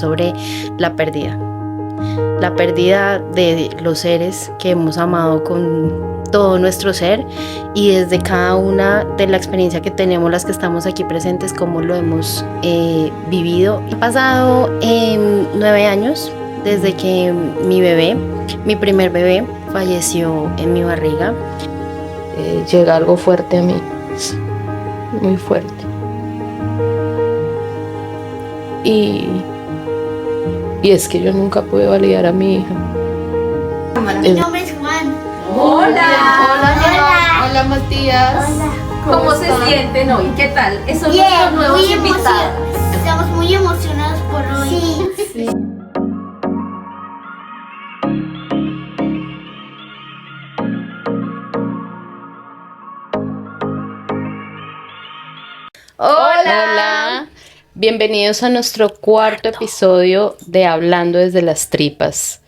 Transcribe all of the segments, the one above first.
sobre la pérdida de los seres que hemos amado con todo nuestro ser, y desde cada una de la experiencia que tenemos las que estamos aquí presentes, cómo lo hemos vivido. Han pasado 9 años desde que mi primer bebé falleció en mi barriga. Llega algo fuerte a mí, muy fuerte. Y es que yo nunca pude validar a mi hija. Mi nombre es Juan. Hola Matías. Hola. ¿Cómo se sienten hoy? ¿Qué tal? Son Bien, nuestros nuevos muy invitados. Estamos muy emocionados por hoy. Sí. Hola. Bienvenidos a nuestro cuarto episodio de Hablando desde las Tripas.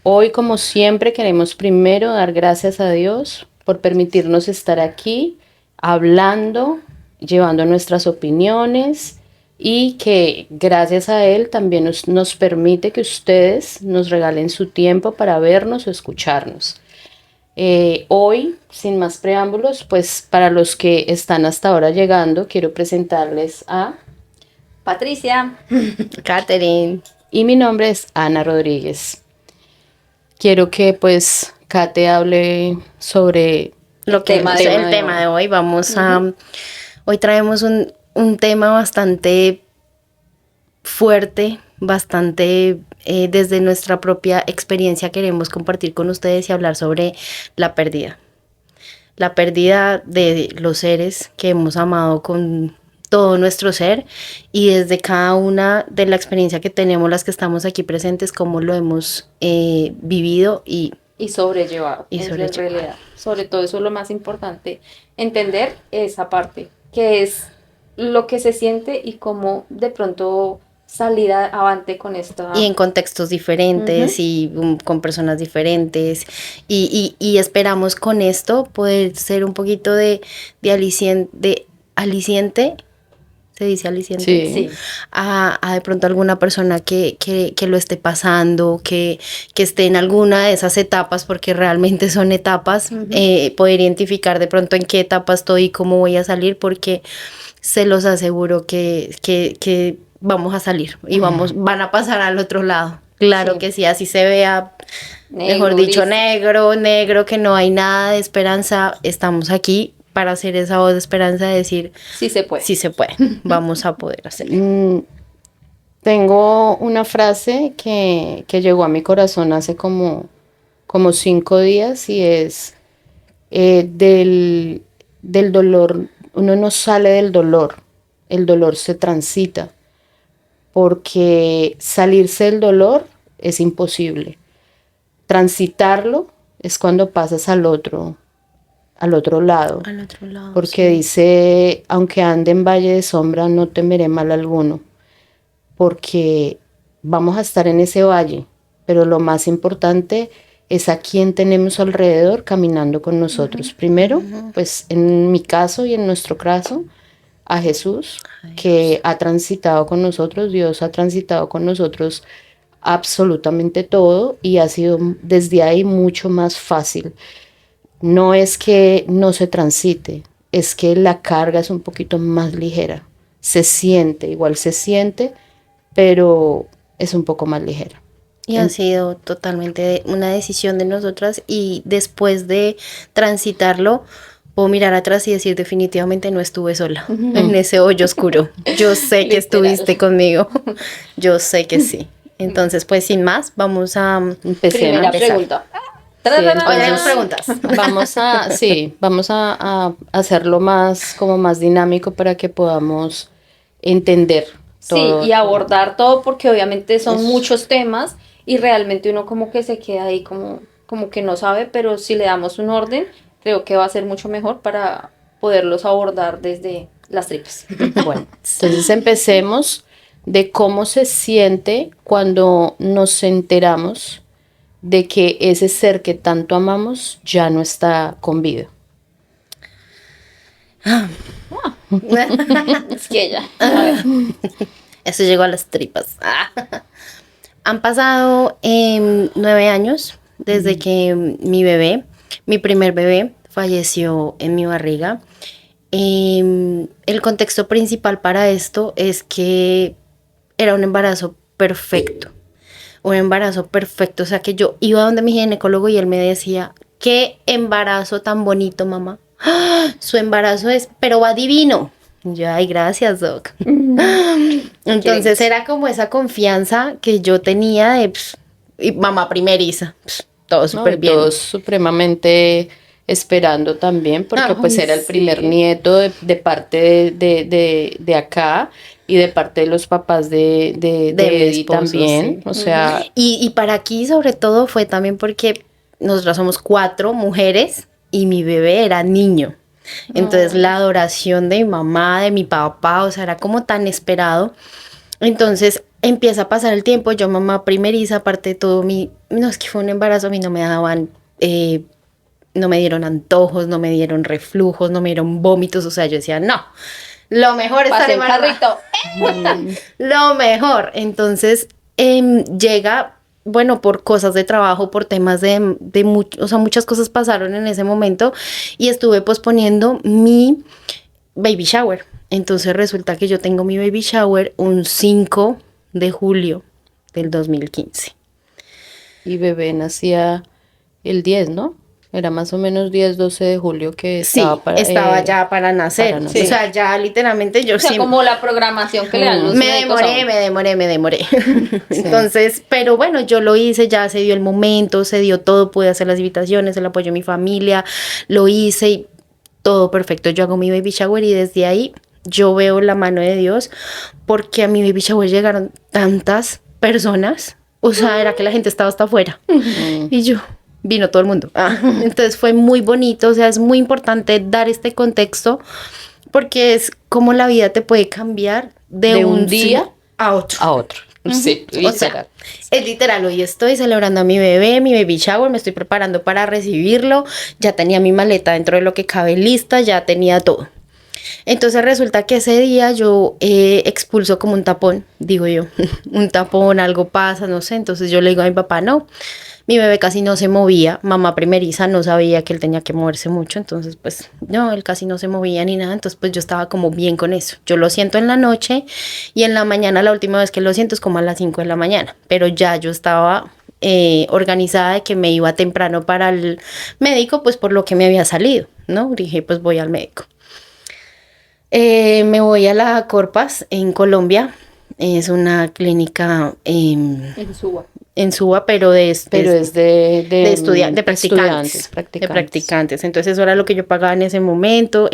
Hoy, como siempre, queremos primero dar gracias a Dios por permitirnos estar aquí hablando, llevando nuestras opiniones, y que gracias a Él también nos permite que ustedes nos regalen su tiempo para vernos o escucharnos. Hoy, sin más preámbulos, pues para los que están hasta ahora llegando, quiero presentarles a Patricia. Catherine. Y mi nombre es Ana Rodríguez. Quiero que pues Kate hable sobre el tema de hoy. Hoy traemos un tema bastante fuerte, bastante desde nuestra propia experiencia queremos compartir con ustedes y hablar sobre la pérdida de los seres que hemos amado con todo nuestro ser, y desde cada una de la experiencia que tenemos las que estamos aquí presentes, cómo lo hemos vivido y sobrellevado. En realidad, sobre todo eso es lo más importante, entender esa parte, que es lo que se siente y cómo de pronto salir avante con esto. Y en contextos diferentes y con personas diferentes. Y esperamos con esto poder ser un poquito de aliciente. ¿Se dice aliciente? Sí. A de pronto alguna persona que lo esté pasando, que esté en alguna de esas etapas, porque realmente son etapas, poder identificar de pronto en qué etapa estoy y cómo voy a salir, porque se los aseguro que vamos a salir y van a pasar al otro lado. Claro que sí, así se vea, mejor dicho, negro, que no hay nada de esperanza, estamos aquí para hacer esa voz de esperanza, de decir sí se puede, vamos a poder hacer. Tengo una frase que llegó a mi corazón hace como 5 días, y es del dolor. Uno no sale del dolor, el dolor se transita, porque salirse del dolor es imposible. Transitarlo es cuando pasas al otro lado. Porque sí. Dice, aunque ande en valle de sombra, no temeré mal alguno, porque vamos a estar en ese valle, pero lo más importante es a quién tenemos alrededor caminando con nosotros. Primero, pues en mi caso y en nuestro caso, a Jesús, que ha transitado con nosotros. Dios ha transitado con nosotros absolutamente todo, y ha sido desde ahí mucho más fácil. No es que no se transite, es que la carga es un poquito más ligera. Se siente, pero es un poco más ligera. Y ha sido totalmente una decisión de nosotras, y después de transitarlo, puedo mirar atrás y decir, definitivamente no estuve sola en ese hoyo oscuro. Yo sé que estuviste conmigo. Yo sé que sí. Entonces, pues sin más, vamos a empezar. Primera pregunta. Tenemos preguntas. Vamos a hacerlo más dinámico para que podamos entender todo. Sí, y abordar todo, porque obviamente son muchos temas y realmente uno como que se queda ahí como que no sabe, pero si le damos un orden, creo que va a ser mucho mejor para poderlos abordar desde las tripas. Bueno, entonces empecemos de cómo se siente cuando nos enteramos de que ese ser que tanto amamos ya no está con vida. Es que ella. Eso llegó a las tripas. Han pasado 9 años desde que mi primer bebé, falleció en mi barriga. El contexto principal para esto es que era un embarazo perfecto. Un embarazo perfecto. O sea, que yo iba donde mi ginecólogo y él me decía, qué embarazo tan bonito, mamá. ¡Ah! Su embarazo es, pero va divino. Yo, ay, gracias, doc. Entonces era como esa confianza que yo tenía de y mamá primeriza. Todo súper bien. Todos supremamente esperando también, porque pues era el primer nieto de parte de acá y de parte de los papás de Eddie también. Sí. O sea. Y para aquí sobre todo fue también porque nosotras somos 4 mujeres y mi bebé era niño. Entonces la adoración de mi mamá, de mi papá, o sea, era como tan esperado. Entonces empieza a pasar el tiempo, yo mamá primeriza, aparte de todo no es que fue un embarazo, a mí no me daban, no me dieron antojos, no me dieron reflujos, no me dieron vómitos, o sea, yo decía, no, lo mejor es estar embarazada. Lo mejor. Entonces llega, bueno, por cosas de trabajo, por temas o sea, muchas cosas pasaron en ese momento y estuve posponiendo mi baby shower. Entonces resulta que yo tengo mi baby shower un 5 de julio del 2015. Y bebé nacía el 10, ¿no? Era más o menos 10, 12 de julio que estaba ya para nacer. Sí. O sea, ya literalmente yo siempre... como la programación que le dan los médicos. Me demoré. Sí. Entonces, pero bueno, yo lo hice, ya se dio el momento, se dio todo, pude hacer las invitaciones, el apoyo de mi familia, lo hice y todo perfecto. Yo hago mi baby shower y desde ahí yo veo la mano de Dios porque a mi baby shower llegaron tantas personas, o sea, era que la gente estaba hasta afuera. Y yo... vino todo el mundo. Entonces fue muy bonito, o sea, es muy importante dar este contexto porque es como la vida te puede cambiar de un día a otro. Sí, literal. O sea, es literal, hoy estoy celebrando a mi bebé, mi baby shower, me estoy preparando para recibirlo, ya tenía mi maleta dentro de lo que cabe lista, ya tenía todo. Entonces resulta que ese día yo expulso como un tapón, digo yo, un tapón, algo pasa, no sé, entonces yo le digo a mi papá, no, mi bebé casi no se movía, mamá primeriza no sabía que él tenía que moverse mucho, entonces pues no, él casi no se movía ni nada, entonces pues yo estaba como bien con eso, yo lo siento en la noche y en la mañana, la última vez que lo siento es como a las 5 de la mañana, pero ya yo estaba organizada de que me iba temprano para el médico, pues por lo que me había salido, ¿no? Dije pues voy al médico. Me voy a la Corpas en Colombia, es una clínica en Suba, pero es de estudiantes, de practicantes. Entonces eso era lo que yo pagaba en ese momento, o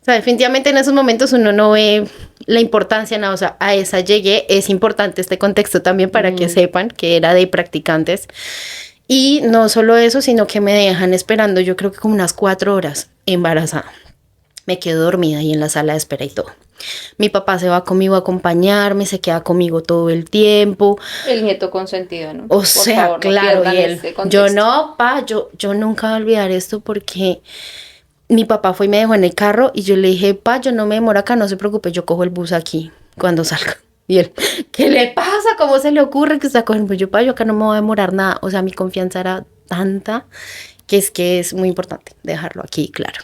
sea, definitivamente en esos momentos uno no ve la importancia, no, o sea, a esa llegué, es importante este contexto también para que sepan que era de practicantes. Y no solo eso, sino que me dejan esperando, yo creo que como unas 4 horas embarazada. Me quedo dormida ahí en la sala de espera y todo. Mi papá se va conmigo a acompañarme, se queda conmigo todo el tiempo. El nieto consentido, ¿no? O sea, favor, claro, y él. Yo no, yo nunca voy a olvidar esto porque mi papá fue y me dejó en el carro y yo le dije, yo no me demoro acá, no se preocupe, yo cojo el bus aquí cuando salga. Y él, ¿qué le pasa? ¿Cómo se le ocurre que está cogiendo? Yo acá no me voy a demorar nada. O sea, mi confianza era tanta que es muy importante dejarlo aquí, claro.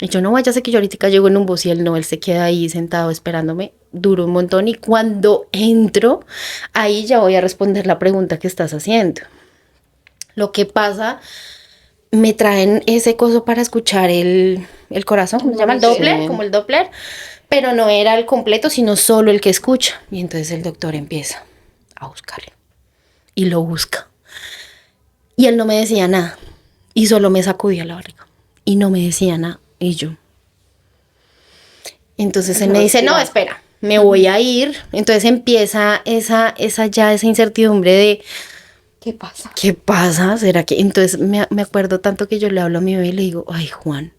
Y yo no, ya sé que yo ahorita llego en un bus y él se queda ahí sentado esperándome, duró un montón y cuando entro, ahí ya voy a responder la pregunta que estás haciendo. Lo que pasa, me traen ese coso para escuchar el corazón, ¿cómo se llama? El Doppler, como el Doppler, pero no era el completo, sino solo el que escucha. Y entonces el doctor empieza a buscarlo y lo busca. Y él no me decía nada y solo me sacudía la barriga y no me decía nada. Y yo. Entonces él me dice, no, espera, me voy a ir. Entonces empieza esa incertidumbre de ¿qué pasa? ¿Qué pasa? ¿Será que? Entonces me acuerdo tanto que yo le hablo a mi bebé y le digo, ay, Juan,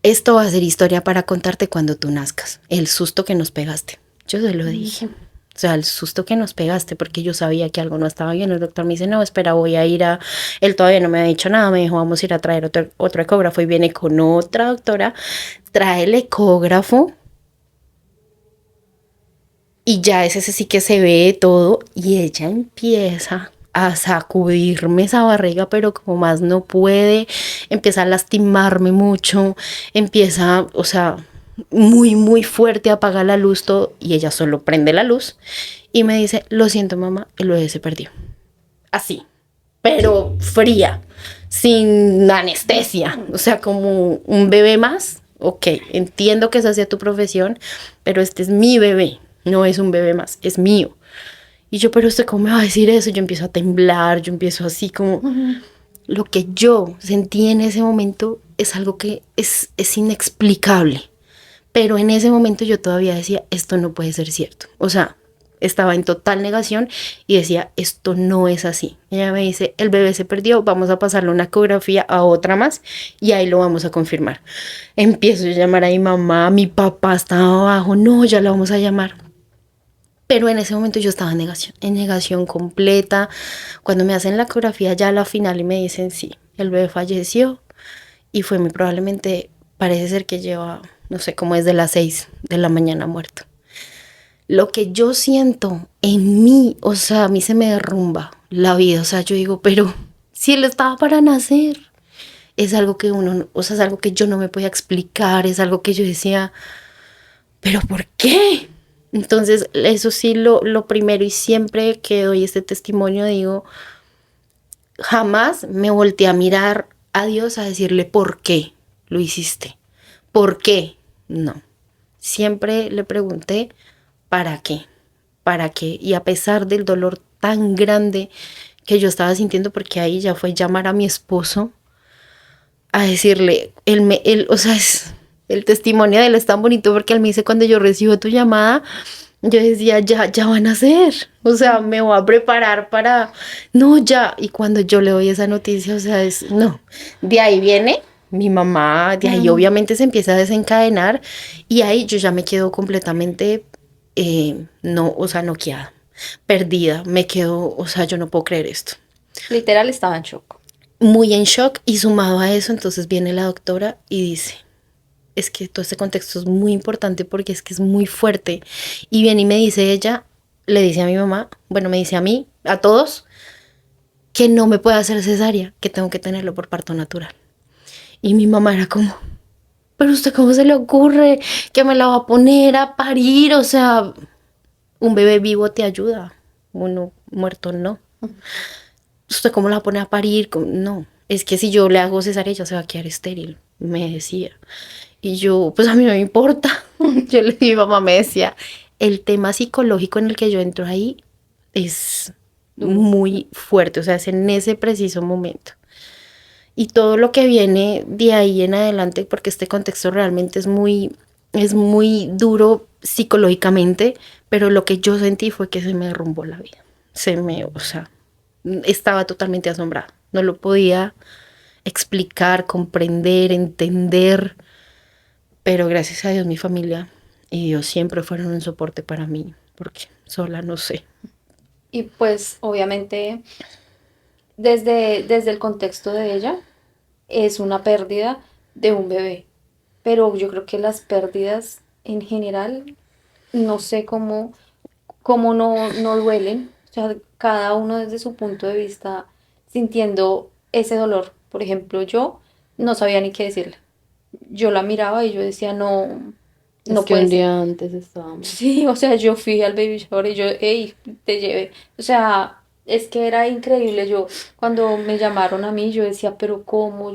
esto va a ser historia para contarte cuando tú nazcas. El susto que nos pegaste. Yo se lo dije. O sea, el susto que nos pegaste, porque yo sabía que algo no estaba bien. El doctor me dice, no, espera, voy a ir a... Él todavía no me ha dicho nada, me dijo, vamos a ir a traer otro ecógrafo. Y viene con otra doctora, trae el ecógrafo. Y ya ese sí que se ve todo y ella empieza a sacudirme esa barriga, pero como más no puede, empieza a lastimarme mucho, empieza, o sea, muy, muy fuerte, apaga la luz, todo, y ella solo prende la luz y me dice, lo siento mamá, el bebé se perdió. Así, pero fría, sin anestesia, o sea, como un bebé más. Ok, entiendo que esa sea tu profesión, pero este es mi bebé, no es un bebé más, es mío. Y yo, pero usted, ¿cómo me va a decir eso? Yo empiezo a temblar, yo empiezo así como... Lo que yo sentí en ese momento es algo que es inexplicable. Pero en ese momento yo todavía decía, esto no puede ser cierto. O sea, estaba en total negación y decía, esto no es así. Ella me dice, el bebé se perdió, vamos a pasarle una ecografía a otra más y ahí lo vamos a confirmar. Empiezo a llamar a mi mamá, mi papá estaba abajo, no, ya la vamos a llamar. Pero en ese momento yo estaba en negación completa. Cuando me hacen la ecografía ya a la final y me dicen, sí, el bebé falleció y fue muy probablemente, parece ser que lleva, no sé, como desde las 6 de la mañana muerto. Lo que yo siento en mí, o sea, a mí se me derrumba la vida. O sea, yo digo, pero si él estaba para nacer, es algo que uno, o sea, es algo que yo no me podía explicar, es algo que yo decía, pero ¿por qué? Entonces, eso sí, lo primero y siempre que doy este testimonio digo, jamás me volteé a mirar a Dios a decirle por qué lo hiciste, por qué, no. Siempre le pregunté, ¿para qué? ¿Para qué? Y a pesar del dolor tan grande que yo estaba sintiendo, porque ahí ya fue llamar a mi esposo a decirle, o sea, el testimonio de él es tan bonito porque él me dice, cuando yo recibo tu llamada, yo decía, ya van a ser, o sea, me voy a preparar para, no, ya, y cuando yo le doy esa noticia, o sea, no, de ahí viene mi mamá, de ahí obviamente se empieza a desencadenar y ahí yo ya me quedo completamente, no, o sea, noqueada, perdida, me quedo, o sea, yo no puedo creer esto. Literal estaba en shock. Muy en shock y sumado a eso, entonces viene la doctora y dice, es que todo este contexto es muy importante porque es que es muy fuerte. Y viene y me dice ella, le dice a mi mamá, bueno, me dice a mí, a todos, que no me puede hacer cesárea, que tengo que tenerlo por parto natural. Y mi mamá era como, pero usted cómo se le ocurre que me la va a poner a parir, o sea, un bebé vivo te ayuda, uno muerto no. ¿Usted cómo la va a poner a parir? No, es que si yo le hago cesárea ella se va a quedar estéril, me decía. Y yo, pues a mí no me importa. Yo le dije, mamá me decía, el tema psicológico en el que yo entro ahí es muy fuerte, o sea, es en ese preciso momento. Y todo lo que viene de ahí en adelante, porque este contexto realmente es muy duro psicológicamente, pero lo que yo sentí fue que se me derrumbó la vida. O sea, estaba totalmente asombrada. No lo podía explicar, comprender, entender. Pero gracias a Dios mi familia y Dios siempre fueron un soporte para mí, porque sola no sé. Y pues obviamente desde el contexto de ella es una pérdida de un bebé. Pero yo creo que las pérdidas en general, no sé cómo no duelen. O sea, cada uno desde su punto de vista sintiendo ese dolor. Por ejemplo, yo no sabía ni qué decirle. Yo la miraba y yo decía, no, no Es que puede un ser. día antes estábamos. Sí, o sea, yo fui al baby shower y yo, hey, te llevé. O sea, es que era increíble. Yo, cuando me llamaron a mí, yo decía, pero ¿cómo?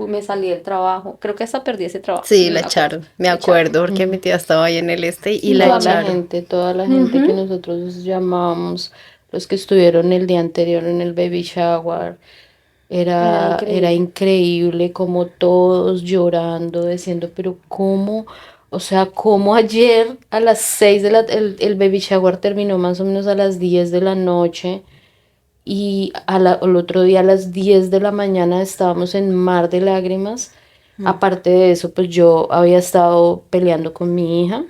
Me salí del trabajo. Creo que hasta perdí ese trabajo. Sí, No la me acuerdo. echaron, me Me echaron. acuerdo, porque mi tía estaba ahí en el y la Toda la echaron. gente, toda la gente que nosotros llamábamos, los que estuvieron el día anterior en el baby shower, era increíble como todos llorando, diciendo, pero ¿cómo? O sea, ¿cómo ayer a las 6 el baby shower terminó más o menos a las 10 de la noche y al otro día a las 10 de la mañana estábamos en mar de lágrimas? Aparte de eso, pues yo había estado peleando con mi hija.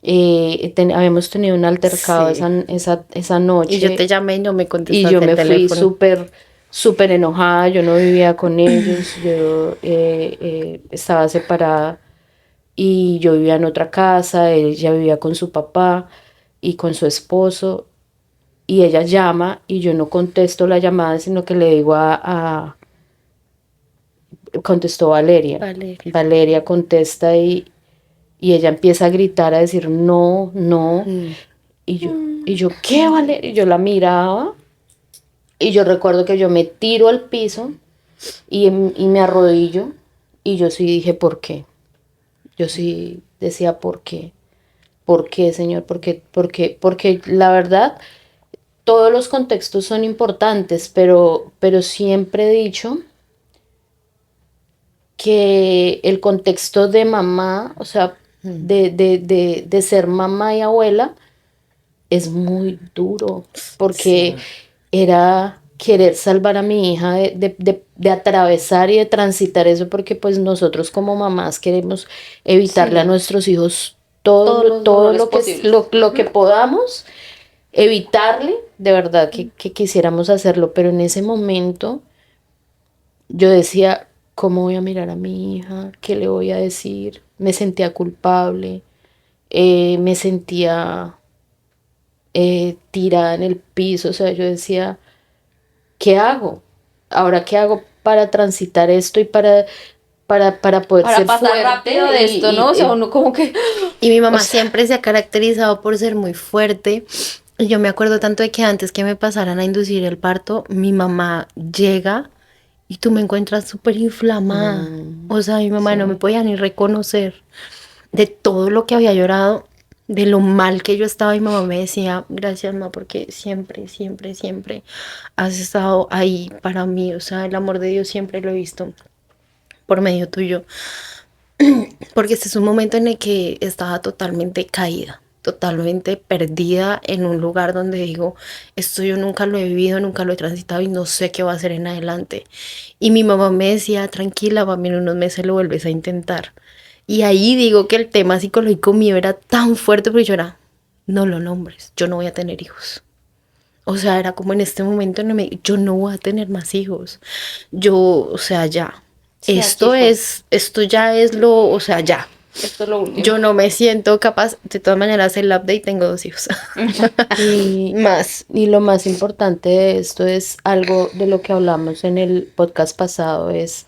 Habíamos tenido un altercado Sí. esa noche. Y yo te llamé y no me Y contestaste yo el me fui teléfono. súper enojada, yo no vivía con ellos, yo estaba separada y yo vivía en otra casa, ella vivía con su papá y con su esposo, y ella llama y yo no contesto la llamada, sino que le digo contestó Valeria. Valeria. Valeria contesta y ella empieza a gritar, a decir no, no. Y yo, ¿qué, Valeria? Y yo la miraba y yo recuerdo que yo me tiro al piso y me arrodillo y yo sí dije, ¿por qué? Yo sí decía, ¿por qué? ¿Por qué, Señor? ¿Por qué? ¿Por qué? Porque la verdad, todos los contextos son importantes, pero siempre he dicho que el contexto de mamá, o sea, de ser mamá y abuela, es muy duro, porque era querer salvar a mi hija de atravesar y de transitar eso, porque pues nosotros como mamás queremos evitarle a nuestros hijos todo los lo que, posibles. lo que podamos, evitarle, de verdad que quisiéramos hacerlo, pero en ese momento yo decía, ¿cómo voy a mirar a mi hija? ¿Qué le voy a decir? Me sentía culpable, me sentía tirada en el piso, o sea, yo decía, ¿qué hago? Ahora, ¿qué hago para transitar esto y para poder Para ser pasar fuerte rápido de esto, ¿no? O sea, uno como que... Y mi mamá siempre se ha caracterizado por ser muy fuerte. Y yo me acuerdo tanto de que antes que me pasaran a inducir el parto, mi mamá llega y tú me encuentras súper inflamada. O sea, mi mamá no me podía ni reconocer de todo lo que había llorado, de lo mal que yo estaba. Y mi mamá me decía, gracias, mamá, porque siempre, siempre, siempre has estado ahí para mí. O sea, el amor de Dios siempre lo he visto por medio tuyo. Porque este es un momento en el que estaba totalmente caída, totalmente perdida en un lugar donde digo, esto yo nunca lo he vivido, nunca lo he transitado y no sé qué va a hacer en adelante. Y mi mamá me decía, tranquila, mami, en unos meses lo vuelves a intentar. Y ahí digo que el tema psicológico mío era tan fuerte, porque yo era, no lo nombres, yo no voy a tener hijos. O sea, era como en este momento, yo no voy a tener más hijos. Yo, o sea, ya. Sí, Esto aquí fue. esto ya es lo, o sea, ya. Esto es lo último. Yo no me siento capaz, de todas maneras el update tengo 2 hijos. Y, Más. y lo más importante de esto es algo de lo que hablamos en el podcast pasado, es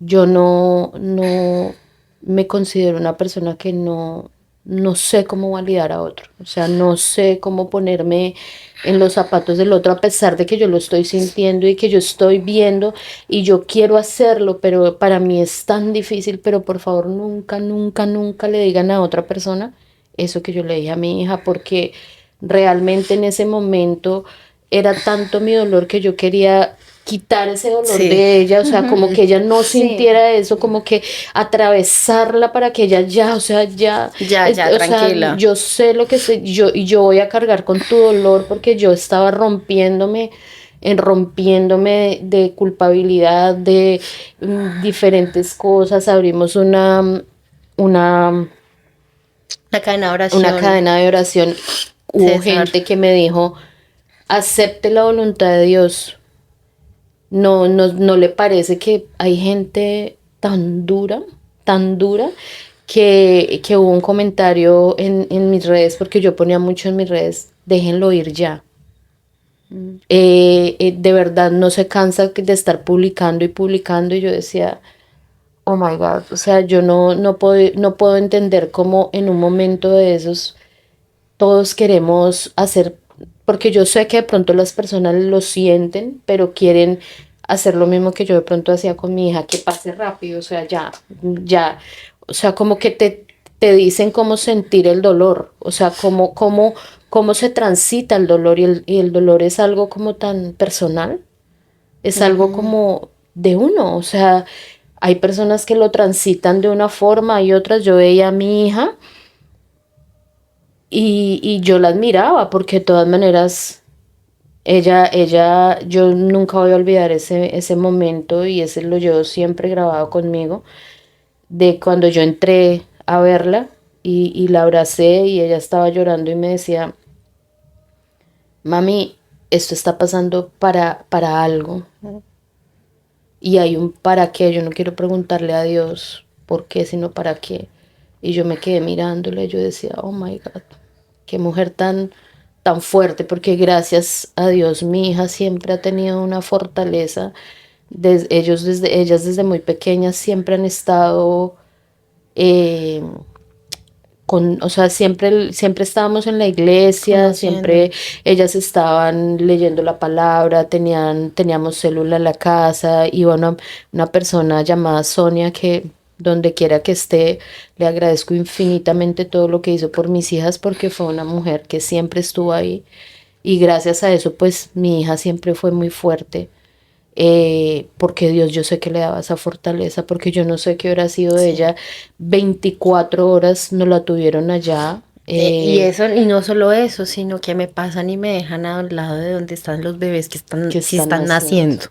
yo no me considero una persona que no sé cómo validar a otro. O sea, no sé cómo ponerme en los zapatos del otro a pesar de que yo lo estoy sintiendo y que yo estoy viendo y yo quiero hacerlo, pero para mí es tan difícil. Pero por favor, nunca, nunca, nunca le digan a otra persona eso que yo le dije a mi hija, porque realmente en ese momento era tanto mi dolor que yo quería quitar ese dolor Sí. de ella, o sea, como que ella no Sí. sintiera eso, como que atravesarla para que ella ya, o sea, ya, Ya, o sea, tranquila. yo sé lo que sé, yo voy a cargar con tu dolor porque yo estaba rompiéndome de culpabilidad, de diferentes cosas. Abrimos una La cadena de oración. una cadena de oración. Hubo César. gente que me dijo, acepte la voluntad de Dios. No le parece que hay gente tan dura, que hubo un comentario en mis redes, porque yo ponía mucho en mis redes, déjenlo ir ya. De verdad no se cansa de estar publicando y publicando, y yo decía, oh my God, o sea, yo no puedo entender cómo en un momento de esos todos queremos hacer, porque yo sé que de pronto las personas lo sienten, pero quieren hacer lo mismo que yo de pronto hacía con mi hija, que pase rápido, o sea, ya, o sea, como que te dicen cómo sentir el dolor, o sea, cómo se transita el dolor, y el dolor es algo como tan personal, es algo como de uno, o sea, hay personas que lo transitan de una forma y otras. Yo veía a mi hija y yo la admiraba, porque de todas maneras yo nunca voy a olvidar ese momento, y ese lo llevo siempre grabado conmigo, de cuando yo entré a verla y la abracé y ella estaba llorando y me decía, mami, esto está pasando para algo. Y hay un para qué. Yo no quiero preguntarle a Dios por qué, sino para qué. Y yo me quedé mirándola y yo decía, oh my God. qué mujer tan fuerte, porque gracias a Dios mi hija siempre ha tenido una fortaleza. Ellas desde muy pequeñas siempre han estado eh, o sea, siempre estábamos en la iglesia, Conociendo. siempre ellas estaban leyendo la palabra, teníamos célula en la casa, iba una persona llamada Sonia que donde quiera que esté, le agradezco infinitamente todo lo que hizo por mis hijas porque fue una mujer que siempre estuvo ahí y gracias a eso pues mi hija siempre fue muy fuerte. Porque Dios yo sé que le daba esa fortaleza, porque yo no sé qué hubiera sido de Sí. ella. 24 horas no la tuvieron allá. Y eso, y no solo eso, sino que me pasan y me dejan al lado de donde están los bebés sí están naciendo.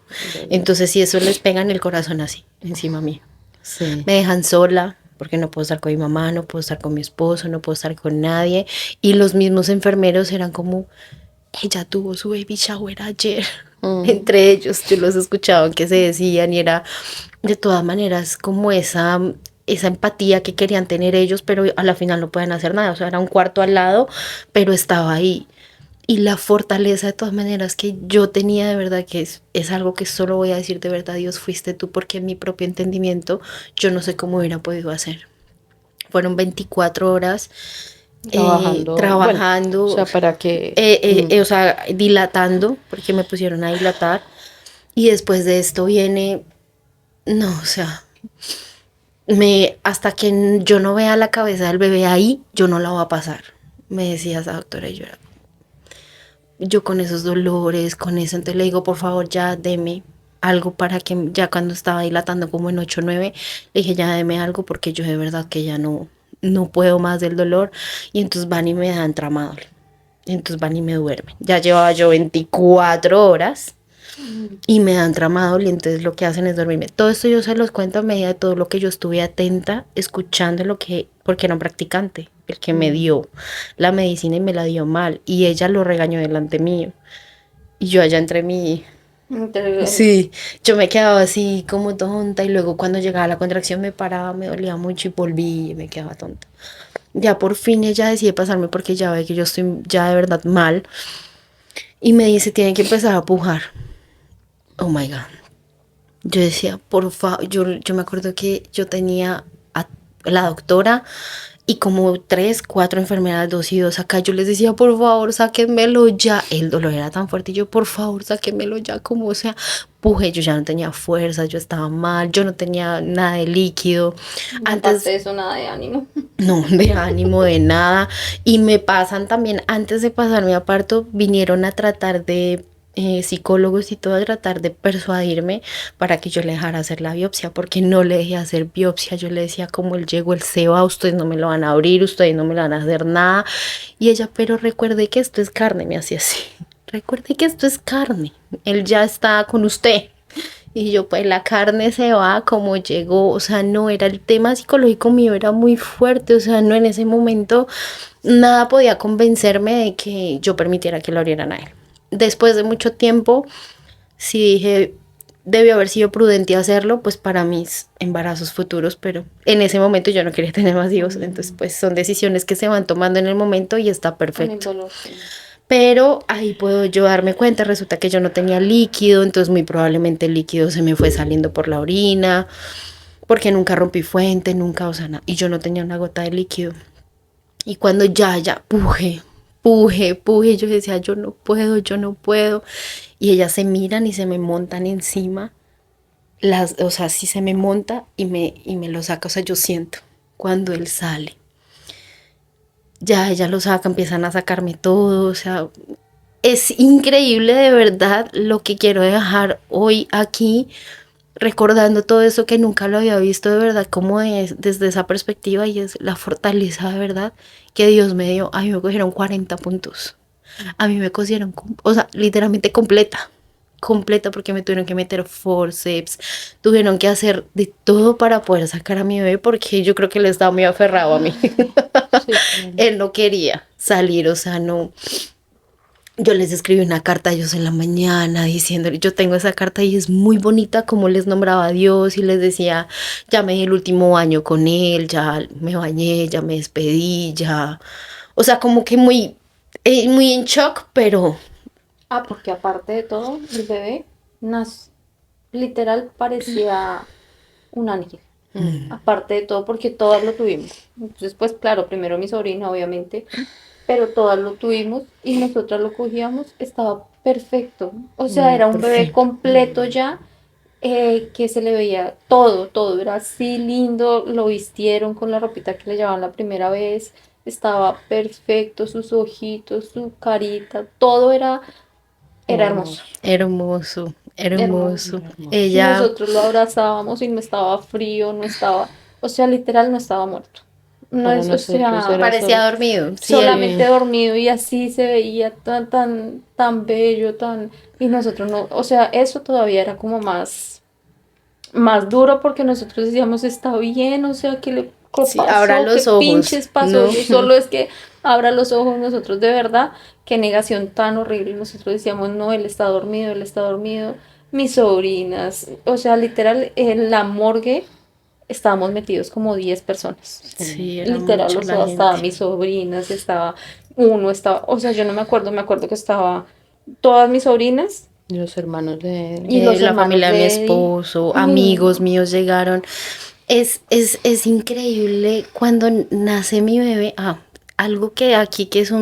Entonces, si eso les pega en el corazón así, encima mío. Sí. Me dejan sola, porque no puedo estar con mi mamá, no puedo estar con mi esposo, no puedo estar con nadie. Y los mismos enfermeros eran como, ella tuvo su baby shower ayer. Entre ellos, yo los escuchaba que se decían y era de todas maneras como esa empatía que querían tener ellos, pero a la final no pueden hacer nada. O sea, era un cuarto al lado, pero estaba ahí. Y la fortaleza de todas maneras que yo tenía de verdad, que es algo que solo voy a decir de verdad, Dios fuiste tú, porque en mi propio entendimiento yo no sé cómo hubiera podido hacer. Fueron 24 horas trabajando, Bueno, o sea, para que... o sea, dilatando, porque me pusieron a dilatar. Y después de esto viene, no, o sea, hasta que yo no vea la cabeza del bebé ahí, yo no la voy a pasar. Me decía esa doctora y yo con esos dolores, con eso, entonces le digo, por favor, ya deme algo para que ya cuando estaba dilatando como en 8 o 9, le dije, ya deme algo porque yo de verdad que ya no puedo más del dolor. Y entonces van y me dan tramadol. Entonces van y me duermen. Ya llevaba yo 24 horas y me dan tramadol y entonces lo que hacen es dormirme. Todo esto yo se los cuento a medida de todo lo que yo estuve atenta, escuchando porque era un practicante, el que me dio la medicina y me la dio mal y ella lo regañó delante mío. Y yo allá entre mí, sí, yo me quedaba así como tonta y luego cuando llegaba la contracción me paraba, me dolía mucho y volví y me quedaba tonta. Ya por fin ella decide pasarme porque ya ve que yo estoy ya de verdad mal y me dice, tiene que empezar a pujar. Oh my God. Yo decía, por favor, yo me acuerdo que yo tenía a la doctora y como 3, 4 enfermeras, 2 y 2 acá. Yo les decía, por favor, sáquenmelo ya. El dolor era tan fuerte y yo, por favor, sáquenmelo ya, como sea. Puje, yo ya no tenía fuerza, yo estaba mal, yo no tenía nada de líquido. Antes de eso, nada de ánimo. No, de ánimo, de nada. Y me pasan también, antes de pasarme a parto, vinieron a tratar de psicólogos y todo, a tratar de persuadirme para que yo le dejara hacer la biopsia, porque no le dejé hacer biopsia. Yo le decía, como él llegó, él se va, ustedes no me lo van a abrir, ustedes no me lo van a hacer nada. Y ella, pero recuerde que esto es carne, me hacía así. Recuerde que esto es carne, él ya está con usted. Y yo, pues la carne se va como llegó, o sea, no era el tema psicológico mío, era muy fuerte, o sea, no, en ese momento nada podía convencerme de que yo permitiera que lo abrieran a él. Después de mucho tiempo, sí dije, debió haber sido prudente hacerlo, pues para mis embarazos futuros, pero en ese momento yo no quería tener más hijos, entonces pues son decisiones que se van tomando en el momento y está perfecto. Pero ahí puedo yo darme cuenta, resulta que yo no tenía líquido, entonces muy probablemente el líquido se me fue saliendo por la orina, porque nunca rompí fuente, nunca, o sea, nada, y yo no tenía una gota de líquido. Y cuando ya, puje, yo decía, yo no puedo, y ellas se miran y se me montan encima, o sea, sí se me monta y me lo saca, o sea, yo siento cuando él sale. Ya ella lo saca, empiezan a sacarme todo, o sea, es increíble de verdad lo que quiero dejar hoy aquí, recordando todo eso que nunca lo había visto de verdad, como desde esa perspectiva, y es la fortaleza de verdad que Dios me dio. A mí me cogieron 40 puntos, a mí me cosieron, o sea, literalmente completa, porque me tuvieron que meter forceps, tuvieron que hacer de todo para poder sacar a mi bebé, porque yo creo que él estaba muy aferrado a mí. Sí, él no quería salir, o sea, no. Yo les escribí una carta a ellos en la mañana diciéndole, yo tengo esa carta y es muy bonita, como les nombraba a Dios y les decía, ya me di el último baño con él, ya me bañé, ya me despedí, ya. O sea, como que muy en shock, pero Porque aparte de todo, el bebé literal parecía un ángel. Aparte de todo, porque todas lo tuvimos. Entonces, pues claro, primero mi sobrina, obviamente, pero todas lo tuvimos y nosotras lo cogíamos, estaba perfecto. O sea, era un bebé completo ya, que se le veía todo, todo era así lindo, lo vistieron con la ropita que le llevaban la primera vez, estaba perfecto, sus ojitos, su carita, todo era hermoso. hermoso, Hermoso. hermoso. Y Ella, nosotros lo abrazábamos y no estaba frío, no estaba, o sea, literal no estaba muerto. No Para es, o nosotros sea, era parecía dormido. Sí, solamente dormido y así se veía tan, tan, tan bello, tan, y nosotros no, o sea, eso todavía era como más duro porque nosotros decíamos, está bien, o sea, ¿qué sí, abra pasó? ¿Qué los ojos, pinches pasó? ¿no? Yo solo es que abra los ojos nosotros de verdad, qué negación tan horrible. Y nosotros decíamos, no, él está dormido, él está dormido. Mis sobrinas, o sea, literal, en la morgue estábamos metidos como 10 personas. Sí, era Literal, mucha o la sea, estaba gente. mis sobrinas, estaba o sea, yo no me acuerdo que estaba todas mis sobrinas los hermanos de él. y los La hermanos familia de mi de Eddie. esposo, Ay, amigos no. míos llegaron. Es increíble cuando nace mi bebé. Algo que aquí que es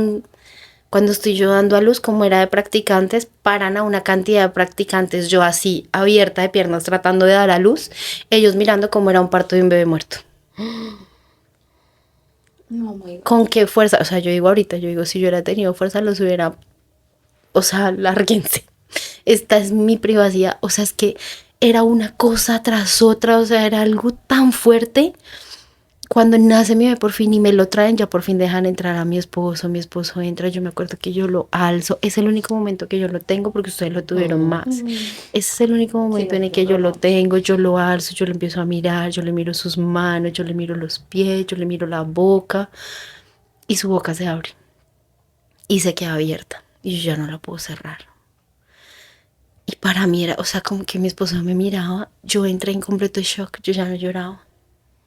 cuando estoy yo dando a luz, como era de practicantes, paran a una cantidad de practicantes, yo así, abierta de piernas, tratando de dar a luz, ellos mirando cómo era un parto de un bebé muerto. No, my God. ¿Con qué fuerza? O sea, yo digo ahorita, yo digo, si yo hubiera tenido fuerza, los hubiera, o sea, lárguense. Esta es mi privacidad. O sea, es que era una cosa tras otra, o sea, era algo tan fuerte. Cuando nace mi bebé por fin y me lo traen, ya por fin dejan entrar a mi esposo entra, yo me acuerdo que yo lo alzo, es el único momento que yo lo tengo porque ustedes lo tuvieron más. Ese es el único momento en el que nosotros yo lo no. tengo, yo lo alzo, yo lo empiezo a mirar, yo le miro sus manos, yo le miro los pies, yo le miro la boca y su boca se abre y se queda abierta y yo ya no la puedo cerrar. Y para mí era, o sea, como que mi esposo me miraba, yo entré en completo shock, yo ya no lloraba.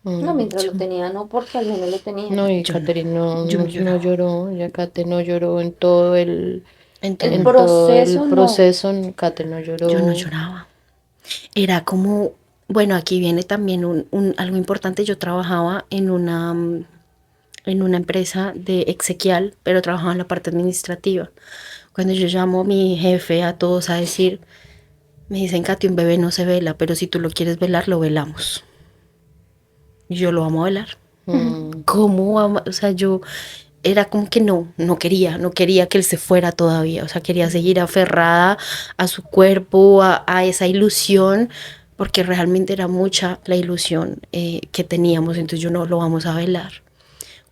No, mientras lo tenía, no, porque al menos lo tenía. No, y Yo no, Catherine no, yo no no lloraba. lloró, ya Kate no lloró en todo En todo El en momento. todo el proceso no. proceso, Kate no Yo no lloró. lloraba. Era como, bueno, aquí viene también algo importante. Yo trabajaba en una empresa de exequial, pero trabajaba en la parte administrativa. Cuando yo llamo a mi jefe, a todos a decir, me dicen, Katy, un bebé no se vela, pero si tú lo quieres velar, lo velamos. Y yo lo amo a velar. ¿Cómo o sea, yo era como que no quería que él se fuera todavía, o sea, quería seguir aferrada a su cuerpo, a esa ilusión, porque realmente era mucha la ilusión que teníamos, entonces yo no lo vamos a velar.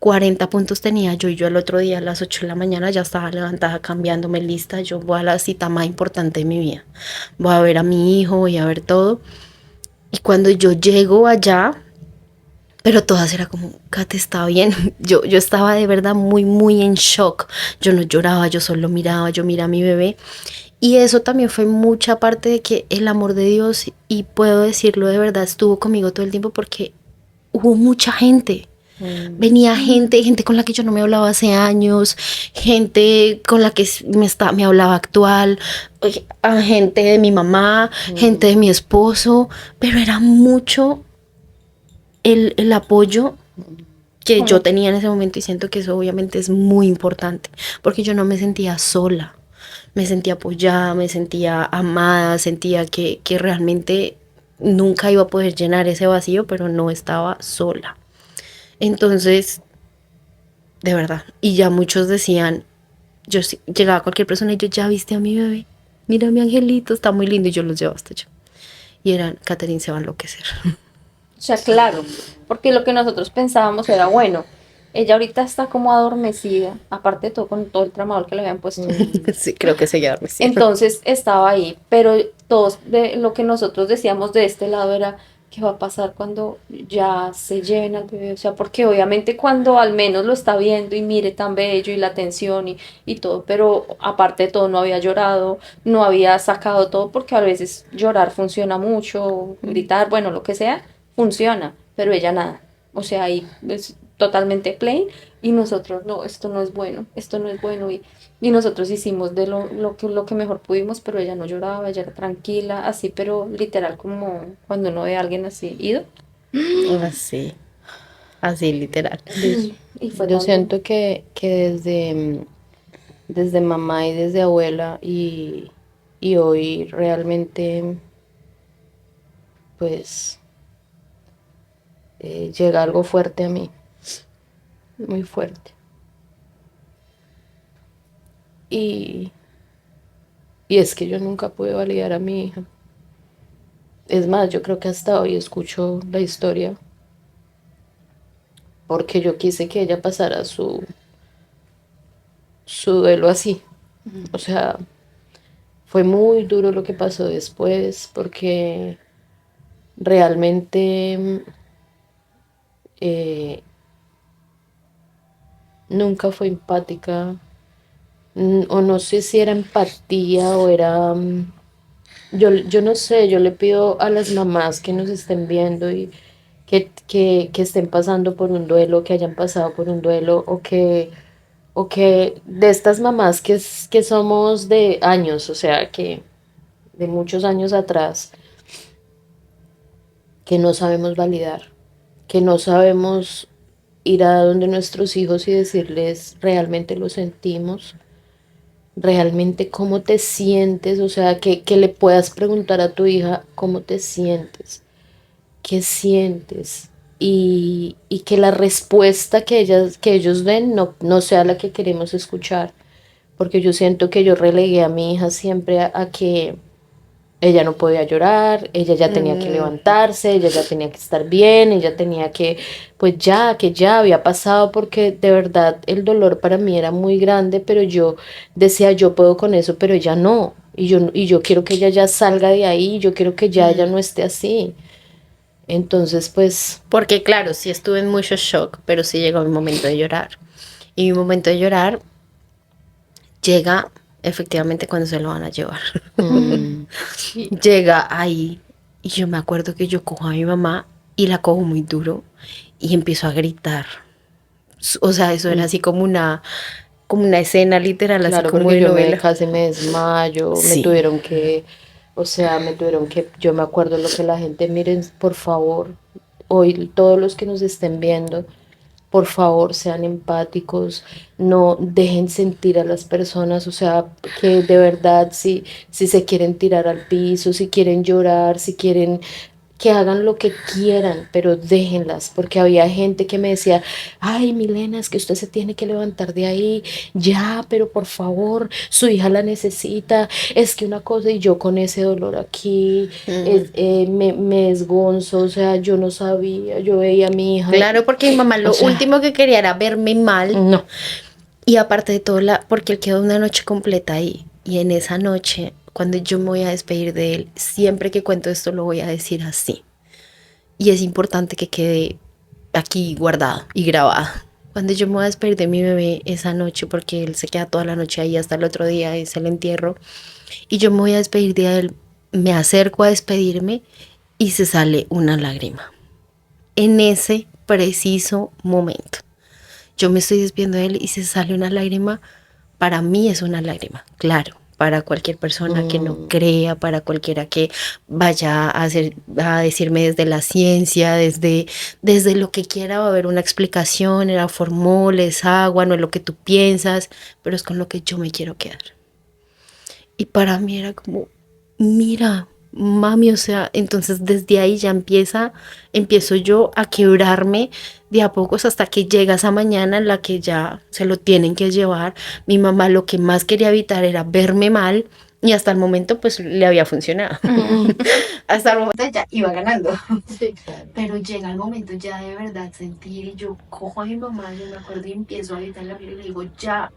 40 puntos tenía yo y yo el otro día a las 8 de la mañana ya estaba levantada cambiándome lista, yo voy a la cita más importante de mi vida, voy a ver a mi hijo, voy a ver todo, y cuando yo llego allá, pero todas era como, Kate, está bien. Yo estaba de verdad muy, muy en shock. Yo no lloraba, yo solo miraba, yo miraba a mi bebé. Y eso también fue mucha parte de que el amor de Dios, y puedo decirlo de verdad, estuvo conmigo todo el tiempo porque hubo mucha gente. Venía gente con la que yo no me hablaba hace años, gente con la que me hablaba actual, a gente de mi mamá, gente de mi esposo, pero era mucho el apoyo que yo tenía en ese momento y siento que eso obviamente es muy importante porque yo no me sentía sola, me sentía apoyada, me sentía amada, sentía que realmente nunca iba a poder llenar ese vacío, pero no estaba sola. Entonces, de verdad, y ya muchos decían, llegaba cualquier persona y yo, ya viste a mi bebé, mira mi angelito, está muy lindo y yo los llevo hasta allá. Y eran, Catherine se va a enloquecer. O sea, claro, porque lo que nosotros pensábamos era, bueno, ella ahorita está como adormecida, aparte de todo con todo el tramador que le habían puesto. Sí, creo que se quedaron. Entonces estaba ahí, pero todos lo que nosotros decíamos de este lado era, ¿qué va a pasar cuando ya se lleven al bebé? O sea, porque obviamente cuando al menos lo está viendo y mire tan bello y la atención y todo, pero aparte de todo no había llorado, no había sacado todo, porque a veces llorar funciona mucho, gritar, bueno, lo que sea, funciona, pero ella nada. O sea, ahí es totalmente plain, Y nosotros, no, esto no es bueno, esto no es bueno. Y nosotros hicimos de lo que mejor pudimos, pero ella no lloraba, ella era tranquila, así, pero literal como cuando uno ve a alguien así ido. Así, así literal. Y fue Yo tan- siento que desde mamá y desde abuela y hoy realmente pues llega algo fuerte a mí, muy fuerte. Y, y es que yo nunca pude validar a mi hija. Es más, yo creo que hasta hoy escucho la historia porque yo quise que ella pasara su duelo así. O sea, fue muy duro lo que pasó después porque realmente eh, nunca fue empática, o no sé si era empatía o era, yo no sé, yo le pido a las mamás que nos estén viendo y que estén pasando por un duelo, que hayan pasado por un duelo o que de estas mamás que somos de años, o sea, que de muchos años atrás, que no sabemos validar, que no sabemos ir a donde nuestros hijos y decirles realmente lo sentimos, realmente cómo te sientes, o sea, que le puedas preguntar a tu hija cómo te sientes, qué sientes y que la respuesta que ellos den no sea la que queremos escuchar, porque yo siento que yo relegué a mi hija siempre a que ella no podía llorar, ella ya tenía que levantarse, ella ya tenía que estar bien, ella tenía que, pues ya, que ya había pasado, porque de verdad el dolor para mí era muy grande, pero yo decía, yo puedo con eso, pero ella no. Y yo quiero que ella ya salga de ahí, yo quiero que ya ella no esté así. Entonces, pues, Porque claro, sí estuve en mucho shock, pero sí llegó mi momento de llorar. Y mi momento de llorar llega efectivamente cuando se lo van a llevar. mm, Llega ahí y yo me acuerdo que yo cojo a mi mamá y la cojo muy duro y empiezo a gritar. O sea, eso era así como una escena literal, así claro, como porque de yo me novela. casi me desmayo, me Sí. tuvieron que, o sea, me tuvieron que, yo me acuerdo lo que la gente, miren, por favor, hoy todos los que nos estén viendo, por favor, sean empáticos, no dejen sentir a las personas, o sea, que de verdad, si se quieren tirar al piso, si quieren llorar, si quieren que hagan lo que quieran, pero déjenlas, porque había gente que me decía, ay, Milena, es que usted se tiene que levantar de ahí, ya, pero por favor, su hija la necesita, es que una cosa, y yo con ese dolor aquí, me desgonzo, o sea, yo no sabía, yo veía a mi hija, Claro, porque mi mamá o lo sea, último que quería era verme mal. no, Y aparte de todo, porque él quedó una noche completa ahí. Y en esa noche, cuando yo me voy a despedir de él, siempre que cuento esto lo voy a decir así. Y es importante que quede aquí guardado y grabado. Cuando yo me voy a despedir de mi bebé esa noche, porque él se queda toda la noche ahí hasta el otro día, es el entierro, y yo me voy a despedir de él, me acerco a despedirme y se sale una lágrima. En ese preciso momento. Yo me estoy despidiendo de él y se sale una lágrima, para mí es una lágrima, claro, para cualquier persona que no crea, para cualquiera que vaya a decirme desde la ciencia, desde lo que quiera, va a haber una explicación, era formol, es agua, no es lo que tú piensas, pero es con lo que yo me quiero quedar. Y para mí era como, mira, mami, o sea, entonces desde ahí ya empiezo yo a quebrarme de a pocos hasta que llega esa mañana en la que ya se lo tienen que llevar. Mi mamá lo que más quería evitar era verme mal y hasta el momento pues le había funcionado. Hasta el momento ya iba ganando. sí, claro. Pero llega el momento ya de verdad sentir y yo cojo a mi mamá, yo me acuerdo y empiezo a gritar en la mira y le digo, ya,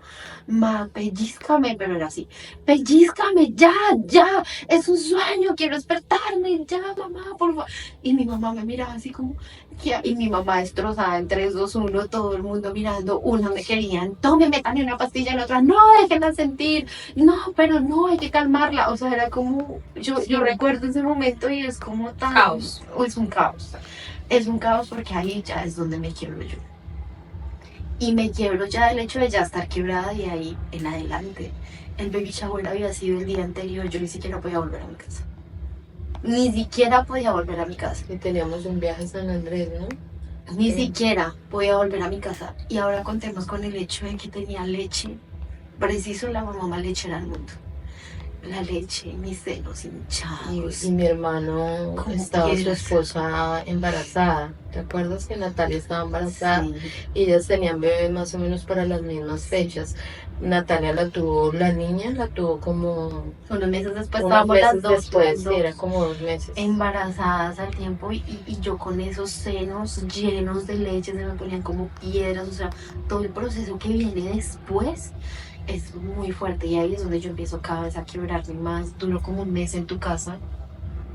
ma, pellízcame, pero era así, pellízcame, ya, ya, es un sueño, quiero despertarme, ya, mamá, por favor. Y mi mamá me miraba así como, ¿qué? Y mi mamá destrozada en 3, 2, 1, todo el mundo mirando, una me querían, tome, métame una pastilla, la otra, no, déjenla sentir, no, pero no, hay que calmarla, o sea, era como, yo recuerdo ese momento y es como tan... Caos. Es un caos porque ahí ya es donde me quiero yo. Y me quiebro ya del hecho de ya estar quebrada y ahí en adelante. El baby shower había sido el día anterior, yo ni siquiera podía volver a mi casa. Ni siquiera podía volver a mi casa. Y teníamos un viaje a San Andrés, ¿no? Ni siquiera podía volver a mi casa. Y ahora contemos con el hecho de que tenía leche. Preciso la mamá lechera del mundo. La leche, mis senos hinchados. Y mi hermano ¿Cómo estaba su quieras? esposa embarazada. ¿Te acuerdas que Natalia estaba embarazada? Sí. Y ellas tenían bebés más o menos para las mismas fechas. Natalia la niña la tuvo como Unos meses después unos estábamos las meses dos, después, las sí, dos era como 2 meses. embarazadas al tiempo y yo con esos senos llenos de leche, se me ponían como piedras, o sea, todo el proceso que viene después es muy fuerte y ahí es donde yo empiezo cada vez a quebrarme más. Duró como un mes en tu casa,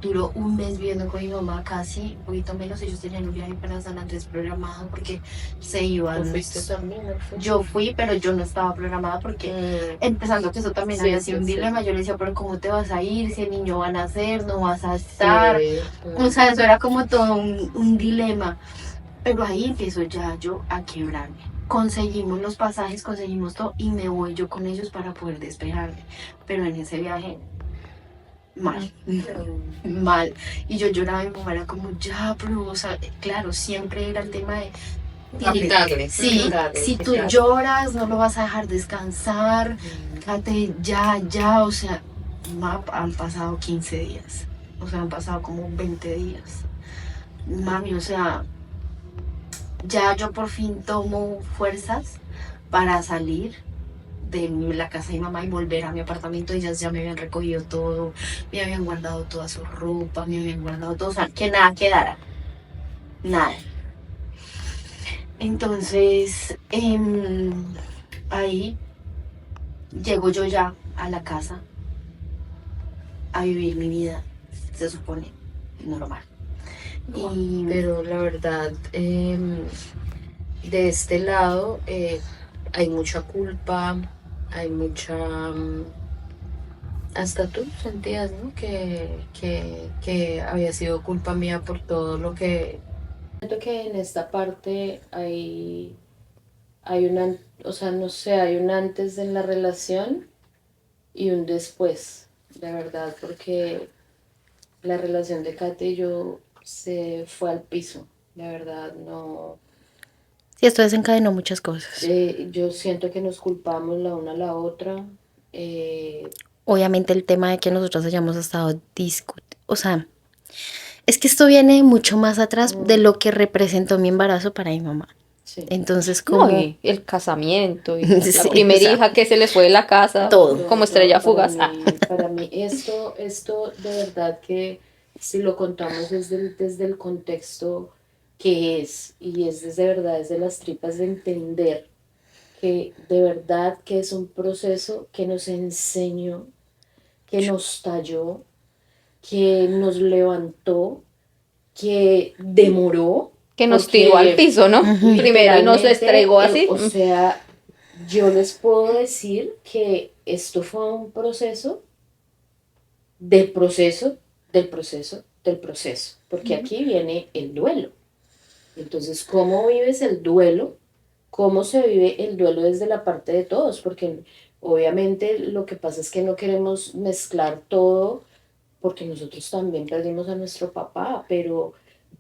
duró un mes viviendo con mi mamá, casi, un poquito menos. Ellos tenían un viaje para San Andrés programado porque se ¿Tú iban. fuiste también? ¿No fuiste? Yo fui, pero yo no estaba programada porque empezando que eso también Sí, había sí, sido un sí. dilema. Yo le decía, pero ¿cómo te vas a ir? Si el niño va a nacer, no vas a estar. Sí, O sea, eso era como todo un dilema. Pero ahí empiezo ya yo a quebrarme. Conseguimos los pasajes, conseguimos todo y me voy yo con ellos para poder despejarme. Pero en ese viaje, mal, mal. Y yo lloraba y mi mamá era como, ya, pero, o sea, claro, siempre era el tema de... quitarle. Sí, Quitarle, si tú quitarle. lloras, no lo vas a dejar descansar. Fíjate, ya, o sea, han pasado 15 días. O sea, han pasado como 20 días. Mami, o sea, ya yo por fin tomo fuerzas para salir de la casa de mi mamá y volver a mi apartamento. Ellas ya me habían recogido todo, me habían guardado toda su ropa, me habían guardado todo, o sea, que nada quedara. Nada. Entonces, ahí llego yo ya a la casa a vivir mi vida, se supone, normal. Y Pero la verdad, de este lado hay mucha culpa, hay mucha... hasta tú sentías, ¿no? Que había sido culpa mía por todo lo que... Siento que en esta parte hay una, o sea, no sé, hay un antes en la relación y un después, de verdad, porque la relación de Kate y yo se fue al piso, de verdad, no... sí, esto desencadenó muchas cosas. Yo siento que nos culpamos la una a la otra. Obviamente el tema de que nosotros hayamos estado discutiendo, o sea, es que esto viene mucho más atrás de lo que representó mi embarazo para mi mamá. Sí. Entonces, No, como y el casamiento, y Sí, la primera o sea, hija que se les fue de la casa, todo. como estrella Para fugaz. para mí esto de verdad que si lo contamos desde el contexto que es, y es desde verdad, desde las tripas de entender que de verdad que es un proceso que nos enseñó, que nos talló, que nos levantó, que demoró. Que nos porque tiró al piso, ¿no? Primero y nos literalmente, estregó así. O sea, yo les puedo decir que esto fue un proceso del proceso, del proceso, del proceso. Porque aquí viene el duelo. Entonces, ¿cómo vives el duelo? ¿Cómo se vive el duelo desde la parte de todos? Porque obviamente lo que pasa es que no queremos mezclar todo, porque nosotros también perdimos a nuestro papá, pero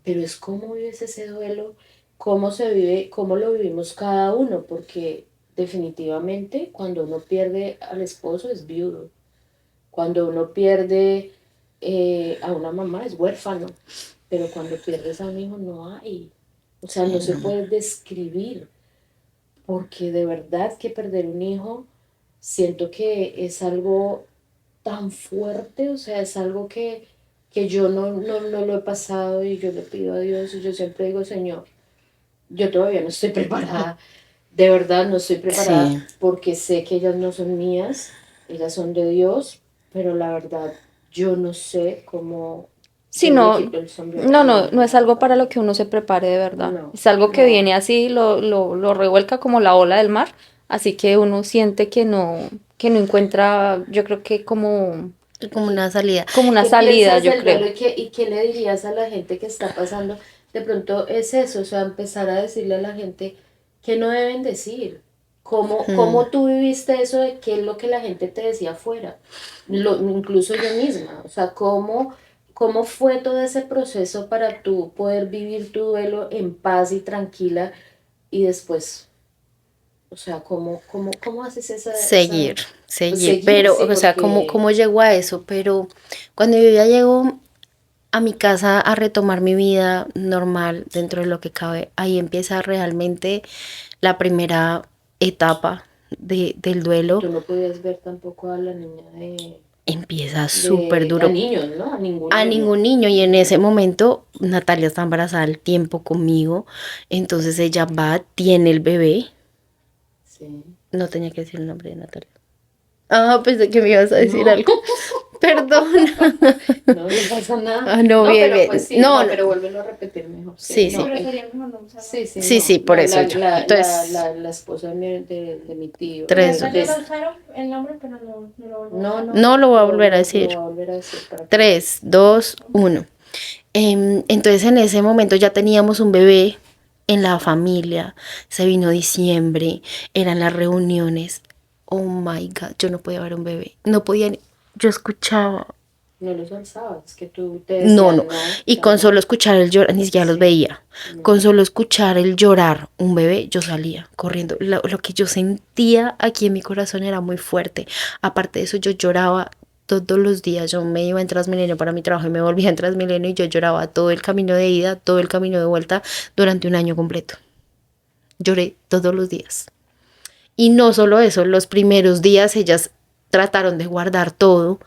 es cómo vives ese duelo, cómo se vive, cómo lo vivimos cada uno, porque definitivamente cuando uno pierde al esposo es viudo, cuando uno pierde a una mamá es huérfano, pero cuando pierdes a un hijo no hay, o sea, no se puede describir, porque de verdad que perder un hijo siento que es algo tan fuerte, o sea, es algo que yo no lo he pasado y yo le pido a Dios y yo siempre digo, Señor, yo todavía no estoy preparada, de verdad no estoy preparada Sí. porque sé que ellas no son mías, ellas son de Dios, pero la verdad yo no sé cómo... Sí, yo no, me quito el sombrero. no es algo para lo que uno se prepare de verdad. No, Es algo que no. viene así, lo revuelca como la ola del mar, así que uno siente que no encuentra, yo creo que como una salida. una ¿Qué salida, piensas yo del creo. duelo y qué le dirías a la gente que está pasando? De pronto es eso, o sea, empezar a decirle a la gente, ¿Qué no deben decir? ¿Cómo tú viviste eso de qué es lo que la gente te decía afuera? Incluso yo misma, o sea, ¿cómo fue todo ese proceso para tú poder vivir tu duelo en paz y tranquila y después, o sea, ¿cómo haces Seguir, pues, seguir, pero, sí, o sea, porque ¿cómo llegó a eso? Pero cuando yo ya llego a mi casa a retomar mi vida normal dentro de lo que cabe, ahí empieza realmente la primera etapa del duelo. tú no podías ver tampoco a la niña Empieza súper a duro niños, ¿no? A ningún a niño. ningún niño y en ese momento Natalia está embarazada al tiempo conmigo, entonces ella va, tiene el bebé, Sí. no tenía que decir el nombre de Natalia. Ah, pensé que me ibas a decir No. algo. Perdón. No, no pasa nada. Ah, no, bien, pero bien. pues sí, No, no. pero vuélvelo a repetir mejor. Sí, no, sí. Pero sería mejor no usarlo. sí, Sí, no. sí, por eso yo. Entonces, La esposa de mi tío. Tres, Natalia dos. lo usaron el nombre, pero no lo volvieron a No, usar. No lo voy a volver a decir. Lo voy a volver a decir para que- 3, 2, 1. Entonces en ese momento ya teníamos un bebé en la familia, se vino diciembre, eran las reuniones. Oh my God, yo no podía ver un bebé, no podía, yo escuchaba, No los alzabas, que tú te no, decían, no, no. y ya con no. solo escuchar el llorar, ni siquiera los Sí. veía, No. con solo escuchar el llorar un bebé, yo salía corriendo, lo que yo sentía aquí en mi corazón era muy fuerte, aparte de eso yo lloraba todos los días, yo me iba en Transmilenio para mi trabajo y me volvía en Transmilenio y yo lloraba todo el camino de ida, todo el camino de vuelta durante un año completo, lloré todos los días. Y no solo eso, los primeros días ellas trataron de guardar todo.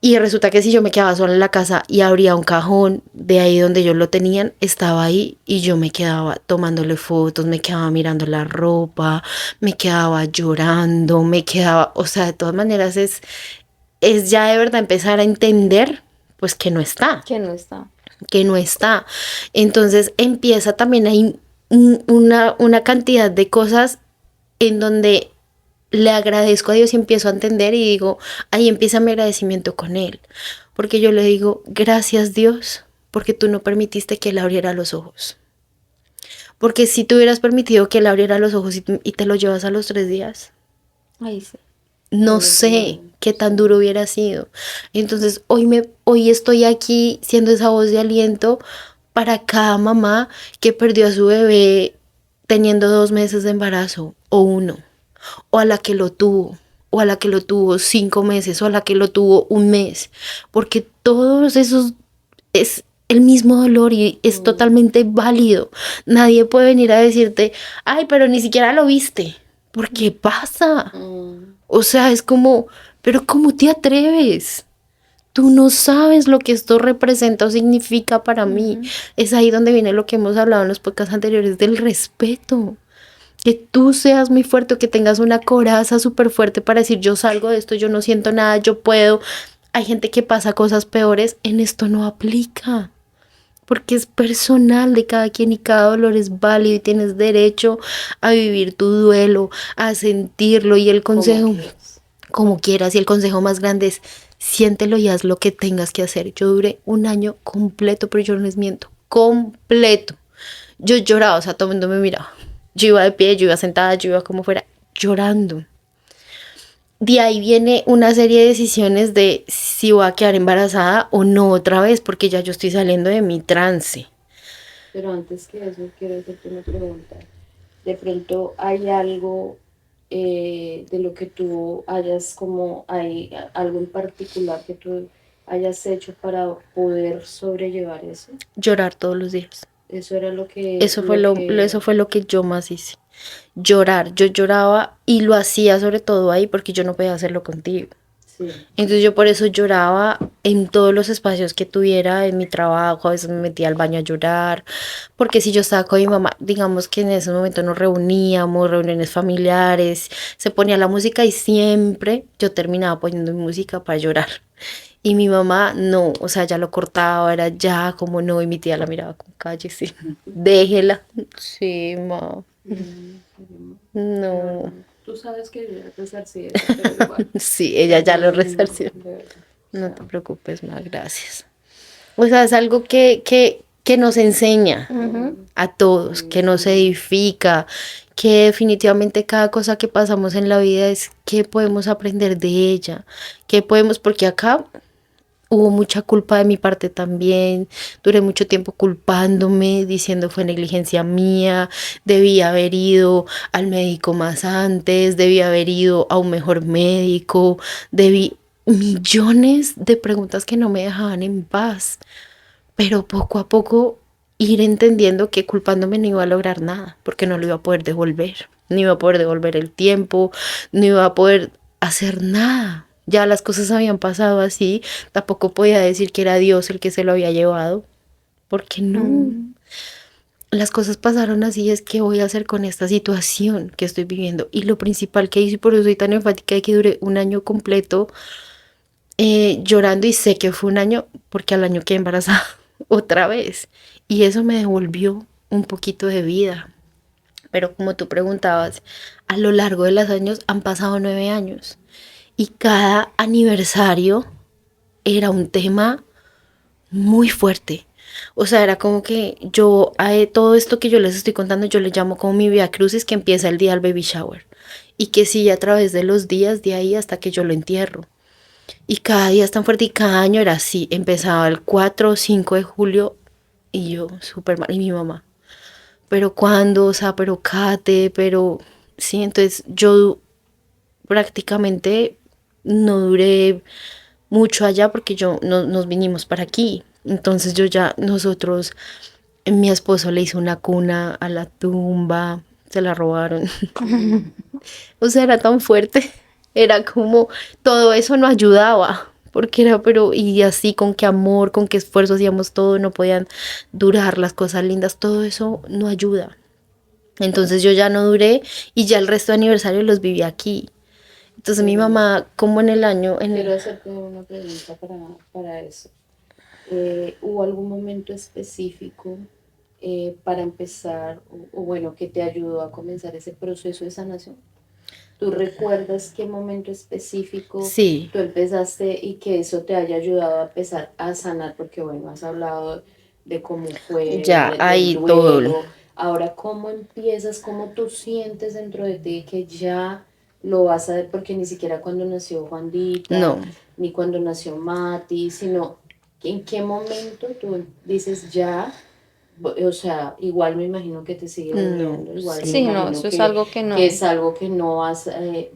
Y resulta que si yo me quedaba sola en la casa y abría un cajón de ahí donde ellos lo tenían, estaba ahí y yo me quedaba tomándole fotos, me quedaba mirando la ropa, me quedaba llorando, me quedaba, o sea, de todas maneras es ya de verdad empezar a entender pues que no está, Que no está. que no está. Entonces empieza también ahí una cantidad de cosas en donde le agradezco a Dios y empiezo a entender y digo, ahí empieza mi agradecimiento con Él. Porque yo le digo, gracias Dios, porque tú no permitiste que Él abriera los ojos. Porque si tú hubieras permitido que Él abriera los ojos y te lo llevas a los 3 días, Ahí sí. no sé qué tan duro hubiera sido. Entonces hoy estoy aquí siendo esa voz de aliento para cada mamá que perdió a su bebé teniendo 2 meses de embarazo o 1, o a la que lo tuvo, o a la que lo tuvo 5 meses, o a la que lo tuvo 1 mes, porque todos esos es el mismo dolor y es totalmente válido. Nadie puede venir a decirte, ay, pero ni siquiera lo viste, porque pasa. O sea, es como, pero ¿cómo te atreves? Tú no sabes lo que esto representa o significa para mí. Es ahí donde viene lo que hemos hablado en los podcasts anteriores del respeto. Que tú seas muy fuerte o que tengas una coraza súper fuerte para decir yo salgo de esto, yo no siento nada, yo puedo. Hay gente que pasa cosas peores, en esto no aplica. Porque es personal de cada quien y cada dolor es válido y tienes derecho a vivir tu duelo, a sentirlo y el consejo como quieras y el consejo más grande es siéntelo y haz lo que tengas que hacer. Yo duré 1 año completo, pero yo no les miento, completo. Yo lloraba, o sea, todo el mundo me miraba. Yo iba de pie, yo iba sentada, yo iba como fuera, llorando. De ahí viene una serie de decisiones de si voy a quedar embarazada o no otra vez, porque ya yo estoy saliendo de mi trance. Pero antes que eso, quiero hacerte una pregunta. De pronto, ¿hay algo de lo que tú hayas hay algo en particular que tú hayas hecho para poder sobrellevar eso? Llorar todos los días. Eso era lo que... Eso fue lo que yo más hice. Llorar. Yo lloraba y lo hacía sobre todo ahí porque yo no podía hacerlo contigo. Sí. Entonces yo por eso lloraba en todos los espacios que tuviera, en mi trabajo, a veces me metía al baño a llorar, porque si yo estaba con mi mamá, digamos que en ese momento nos reuníamos, reuniones familiares, se ponía la música y siempre yo terminaba poniendo música para llorar. Y mi mamá no, o sea, ya lo cortaba, era ya, como no, y mi tía la miraba con calle, sí, déjela. Sí, ma. No. Tú sabes que yo ya resarcí eso, pero igual. Sí, ella ya lo resarció. De verdad. No te preocupes, ma, gracias. O sea, es algo que que nos enseña Ujú. a todos, que nos edifica, que definitivamente cada cosa que pasamos en la vida es que podemos aprender de ella, que podemos, porque acá hubo mucha culpa de mi parte también, duré mucho tiempo culpándome, diciendo fue negligencia mía, debí haber ido al médico más antes, debí haber ido a un mejor médico, debí millones de preguntas que no me dejaban en paz, pero poco a poco ir entendiendo que culpándome no iba a lograr nada, porque no lo iba a poder devolver, no iba a poder devolver el tiempo, no iba a poder hacer nada. Ya las cosas habían pasado así, tampoco podía decir que era Dios el que se lo había llevado, porque no. Las cosas pasaron así, es que voy a hacer con esta situación que estoy viviendo. Y lo principal que hice, y por eso soy tan enfática, es que duré un año completo llorando, y sé que fue un año porque al año quedé embarazada otra vez. Y eso me devolvió un poquito de vida. Pero como tú preguntabas, a lo largo de los años han pasado 9 años. Y cada aniversario era un tema muy fuerte. O sea, era como que yo, a todo esto que yo les estoy contando, yo le llamo como mi vía crucis, que empieza el día del baby shower. Y que sigue a través de los días de ahí hasta que yo lo entierro. Y cada día es tan fuerte y cada año era así. Empezaba el 4 o 5 de julio y yo súper mal. Y mi mamá, pero ¿cuándo? O sea, pero Kate, pero sí, entonces yo prácticamente no duré mucho allá porque nos vinimos para aquí. Entonces nosotros, mi esposo le hizo una cuna a la tumba, se la robaron. O sea, era tan fuerte. Era como, todo eso no ayudaba. Porque era, pero, y así, con qué amor, con qué esfuerzo hacíamos todo, no podían durar las cosas lindas, todo eso no ayuda. Entonces yo ya no duré y ya el resto de aniversarios los viví aquí. Entonces mi mamá, como en el año, Quiero hacerte una pregunta para eso. ¿Hubo algún momento específico para empezar, o bueno, que te ayudó a comenzar ese proceso de sanación? ¿Tú recuerdas qué momento específico sí, tú empezaste y que eso te haya ayudado a empezar a sanar? Porque bueno, has hablado de cómo fue, ya del ahí todo. duelo. Ahora, ¿cómo empiezas, cómo tú sientes dentro de ti que ya lo vas a ver? Porque ni siquiera cuando nació Juanita, No, ni cuando nació Mati, sino en qué momento tú dices ya, o sea, igual me imagino que te sigue doliendo, no, igual me sí. Sí, no, imagino eso es algo que no. que es algo que no vas,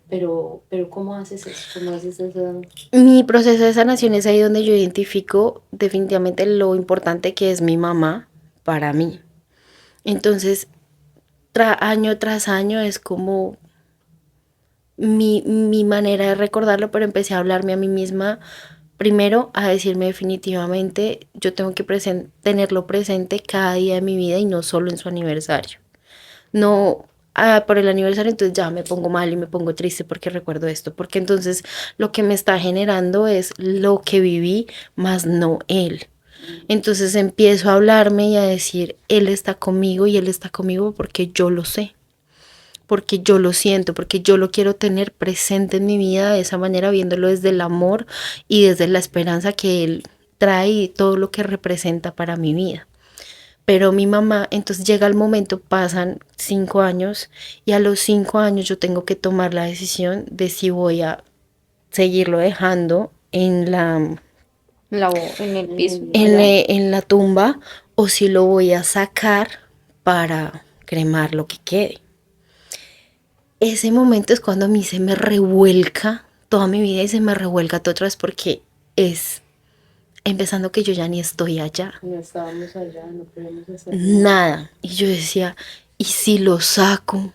pero ¿cómo haces eso? ¿Cómo haces eso? Mi proceso de sanación es ahí donde yo identifico definitivamente lo importante que es mi mamá para mí. Entonces, año tras año es como mi manera de recordarlo, pero empecé a hablarme a mí misma primero, a decirme definitivamente, yo tengo que tenerlo presente cada día de mi vida y no solo en su aniversario. No, por el aniversario entonces ya me pongo mal y me pongo triste porque recuerdo esto, porque entonces lo que me está generando es lo que viví, más no él. Entonces empiezo a hablarme y a decir, él está conmigo y él está conmigo porque yo lo sé, porque yo lo siento, porque yo lo quiero tener presente en mi vida de esa manera, viéndolo desde el amor y desde la esperanza que él trae y todo lo que representa para mi vida. Pero mi mamá, entonces llega el momento, pasan 5 años y a los 5 años yo tengo que tomar la decisión de si voy a seguirlo dejando En el piso. en la tumba o si lo voy a sacar para cremar lo que quede. Ese momento es cuando a mí se me revuelca toda mi vida y se me revuelca todo otra vez porque es empezando que yo ya ni estoy allá. No estábamos allá, no podíamos hacer Nada. Y yo decía, ¿y si lo saco?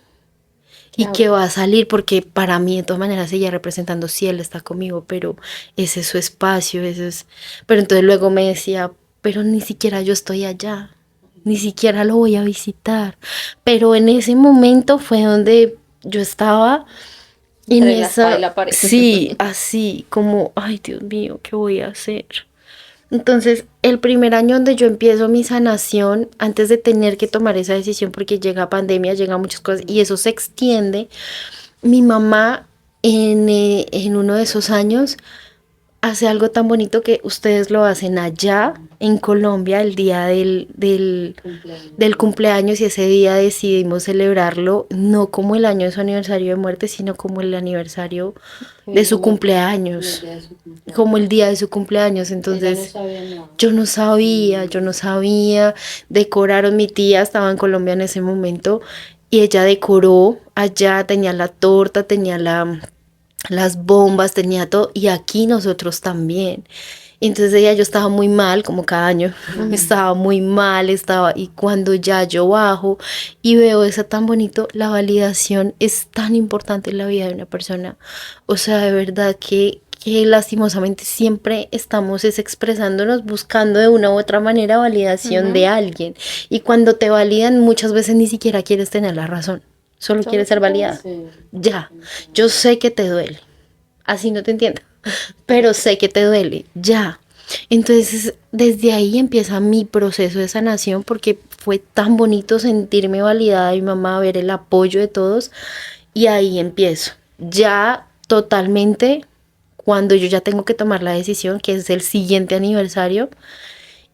¿Y qué va a salir? Porque para mí de todas maneras seguía representando si él está conmigo, pero ese es su espacio, eso es... Pero entonces luego me decía, pero ni siquiera yo estoy allá, ni siquiera lo voy a visitar. Pero en ese momento fue donde yo estaba en Entre la espada y la pared. Sí, así como, ay Dios mío, ¿qué voy a hacer? Entonces, el primer año donde yo empiezo mi sanación, antes de tener que tomar esa decisión, porque llega pandemia, llega muchas cosas, y eso se extiende, mi mamá en uno de esos años hace algo tan bonito que ustedes lo hacen allá en Colombia el día del cumpleaños, y ese día decidimos celebrarlo no como el año de su aniversario de muerte, sino como el aniversario de su cumpleaños, como el día de su cumpleaños. Entonces yo no sabía, decoraron, mi tía estaba en Colombia en ese momento y ella decoró allá, tenía la torta, tenía las bombas, tenía todo, y aquí nosotros también. Entonces yo estaba muy mal, como cada año, estaba muy mal, y cuando ya yo bajo y veo eso tan bonito, la validación es tan importante en la vida de una persona. O sea, de verdad que lastimosamente siempre estamos expresándonos, buscando de una u otra manera validación de alguien. Y cuando te validan, muchas veces ni siquiera quieres tener la razón. Solo quieres ser validada. Ya, yo sé que te duele. Así no te entiendo. Pero sé que te duele. Ya. Entonces, desde ahí empieza mi proceso de sanación, porque fue tan bonito sentirme validada de mi mamá, ver el apoyo de todos. Y ahí empiezo. Ya totalmente, cuando yo ya tengo que tomar la decisión, que es el siguiente aniversario,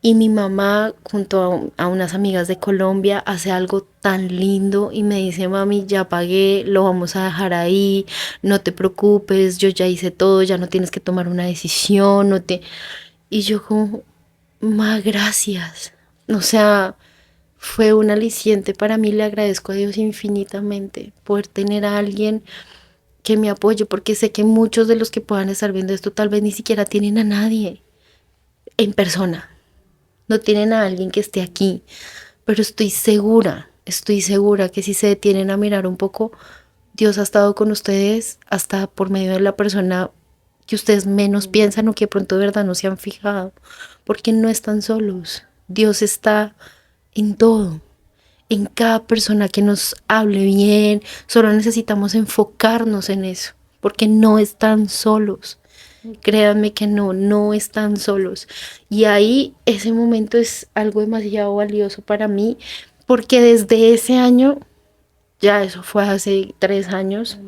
y mi mamá, junto a unas amigas de Colombia, hace algo tan lindo y me dice: mami, ya pagué, lo vamos a dejar ahí, no te preocupes, yo ya hice todo, ya no tienes que tomar una decisión, no te... Y yo como, ma, gracias. O sea, fue un aliciente para mí, le agradezco a Dios infinitamente poder tener a alguien que me apoye, porque sé que muchos de los que puedan estar viendo esto tal vez ni siquiera tienen a nadie en persona. No tienen a alguien que esté aquí, pero estoy segura que si se detienen a mirar un poco, Dios ha estado con ustedes hasta por medio de la persona que ustedes menos piensan, o que de pronto de verdad no se han fijado, porque no están solos. Dios está en todo, en cada persona que nos hable bien. Solo necesitamos enfocarnos en eso, porque no están solos. Créanme que no están solos. Y ahí ese momento es algo demasiado valioso para mí, porque desde ese año, ya eso fue hace 3 años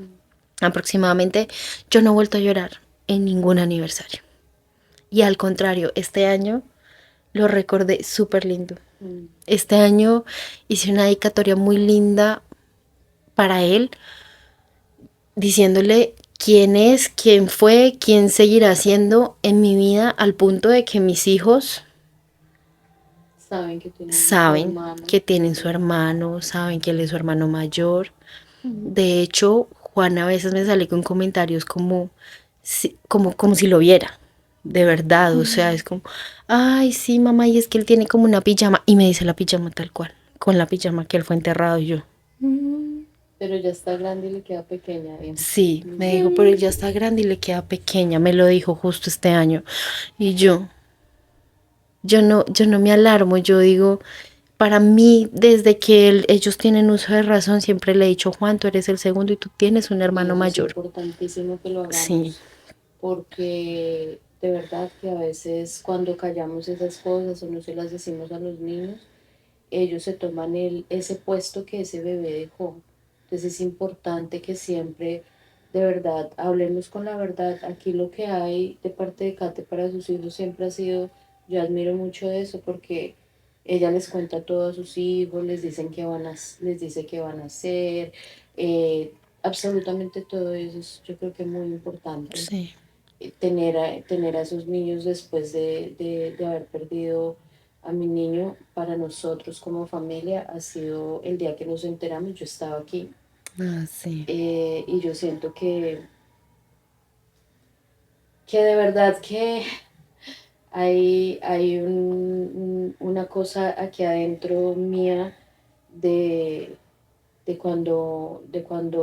aproximadamente, yo no he vuelto a llorar en ningún aniversario. Y al contrario, este año lo recordé súper lindo. Este año hice una dedicatoria muy linda para él, diciéndole quién es, quién fue, quién seguirá siendo en mi vida, al punto de que mis hijos saben que tienen su hermano, saben que él es su hermano mayor. De hecho, Juan a veces me sale con comentarios como si lo viera, de verdad. O sea, es como, ay, sí, mamá, y es que él tiene como una pijama, y me dice la pijama tal cual, con la pijama que él fue enterrado. Y yo, pero ya está grande y le queda pequeña. sí, me dijo, pero él ya está grande y le queda pequeña, me lo dijo justo este año. Y yo no me alarmo, yo digo, para mí, desde que ellos tienen uso de razón, siempre le he dicho: Juan, tú eres el segundo y tú tienes un hermano mayor. Es importantísimo que lo hagamos, Sí. porque de verdad que a veces cuando callamos esas cosas o no se las decimos a los niños, ellos se toman ese puesto que ese bebé dejó. Entonces es importante que siempre, de verdad, hablemos con la verdad. Aquí lo que hay de parte de Kate para sus hijos siempre ha sido, yo admiro mucho eso, porque ella les cuenta todo a sus hijos, les dice qué van a hacer, absolutamente todo eso yo creo que es muy importante. Sí. Tener a esos niños después de haber perdido a mi niño. Para nosotros como familia ha sido el día que nos enteramos. Yo estaba aquí, Sí. y yo siento que de verdad que hay una cosa aquí adentro mía de cuando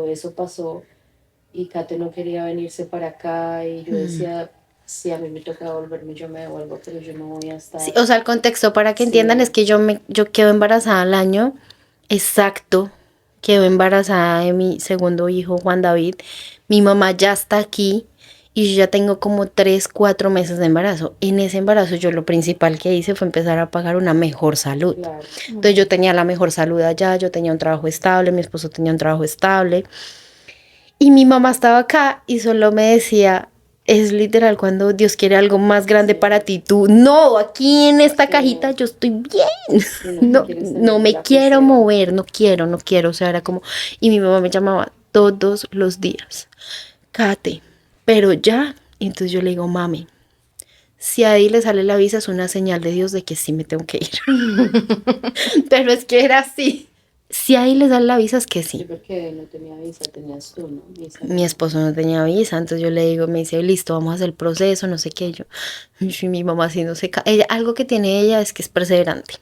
eso pasó y Kate no quería venirse para acá, y yo decía, si a mí me toca volverme, yo me devuelvo, pero yo no voy a estar. Sí, o sea, el contexto para que entiendan es que yo quedo embarazada al año exacto, quedo embarazada de mi segundo hijo, Juan David. Mi mamá ya está aquí y yo ya tengo como 3, 4 meses de embarazo. En ese embarazo yo lo principal que hice fue empezar a pagar una mejor salud. Claro. Entonces yo tenía la mejor salud allá, yo tenía un trabajo estable, mi esposo tenía un trabajo estable. Y mi mamá estaba acá y solo me decía, es literal cuando Dios quiere algo más grande para ti, tú, no, aquí en esta cajita yo estoy bien, no, no me quiero mover, no quiero, o sea, era como, y mi mamá me llamaba todos los días, Kate, pero ya, y entonces yo le digo, mami, si a Eddie le sale la visa es una señal de Dios de que sí me tengo que ir, pero es que era así. Si a Eddie le sale la visa es que sí. Sí, porque no tenía visa, tenías tú, ¿no? Visa. Mi esposo no tenía visa, entonces yo le digo, me dice, listo, vamos a hacer el proceso, no sé qué, yo, y mi mamá así no se cansa, ella, algo que tiene ella es que es perseverante,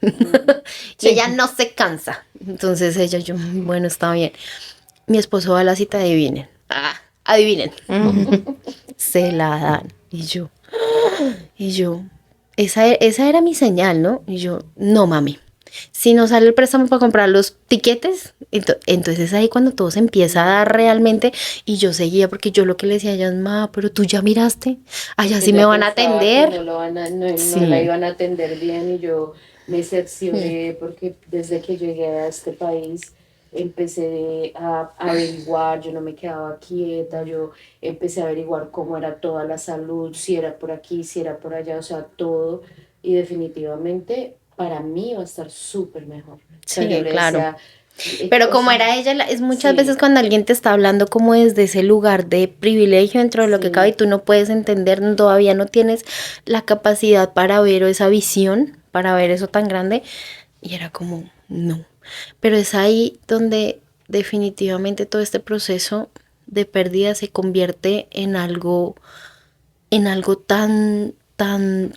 y ella no se cansa, entonces ella, yo, bueno, está bien, mi esposo va a la cita, adivinen, se la dan, y yo, esa era mi señal, ¿no? Y yo, no mami, si no sale el préstamo para comprar los tiquetes, entonces es ahí cuando todo se empieza a dar realmente. Y yo seguía porque yo lo que le decía a ella es, ma, pero tú ya miraste, allá sí me van a atender. No, no Sí. la iban a atender bien y yo me cercioré porque desde que llegué a este país empecé a averiguar, yo no me quedaba quieta, yo empecé a averiguar cómo era toda la salud, si era por aquí, si era por allá, o sea, todo. Y definitivamente para mí va a estar súper mejor. O sea, Sí, yo le claro. decía, Pero o como sea, era ella, es muchas sí, veces cuando alguien te está hablando como desde ese lugar de privilegio dentro de lo que cabe y sí, tú no puedes entender, todavía no tienes la capacidad para ver o esa visión, para ver eso tan grande. Y era como, no. Pero es ahí donde definitivamente todo este proceso de pérdida se convierte en algo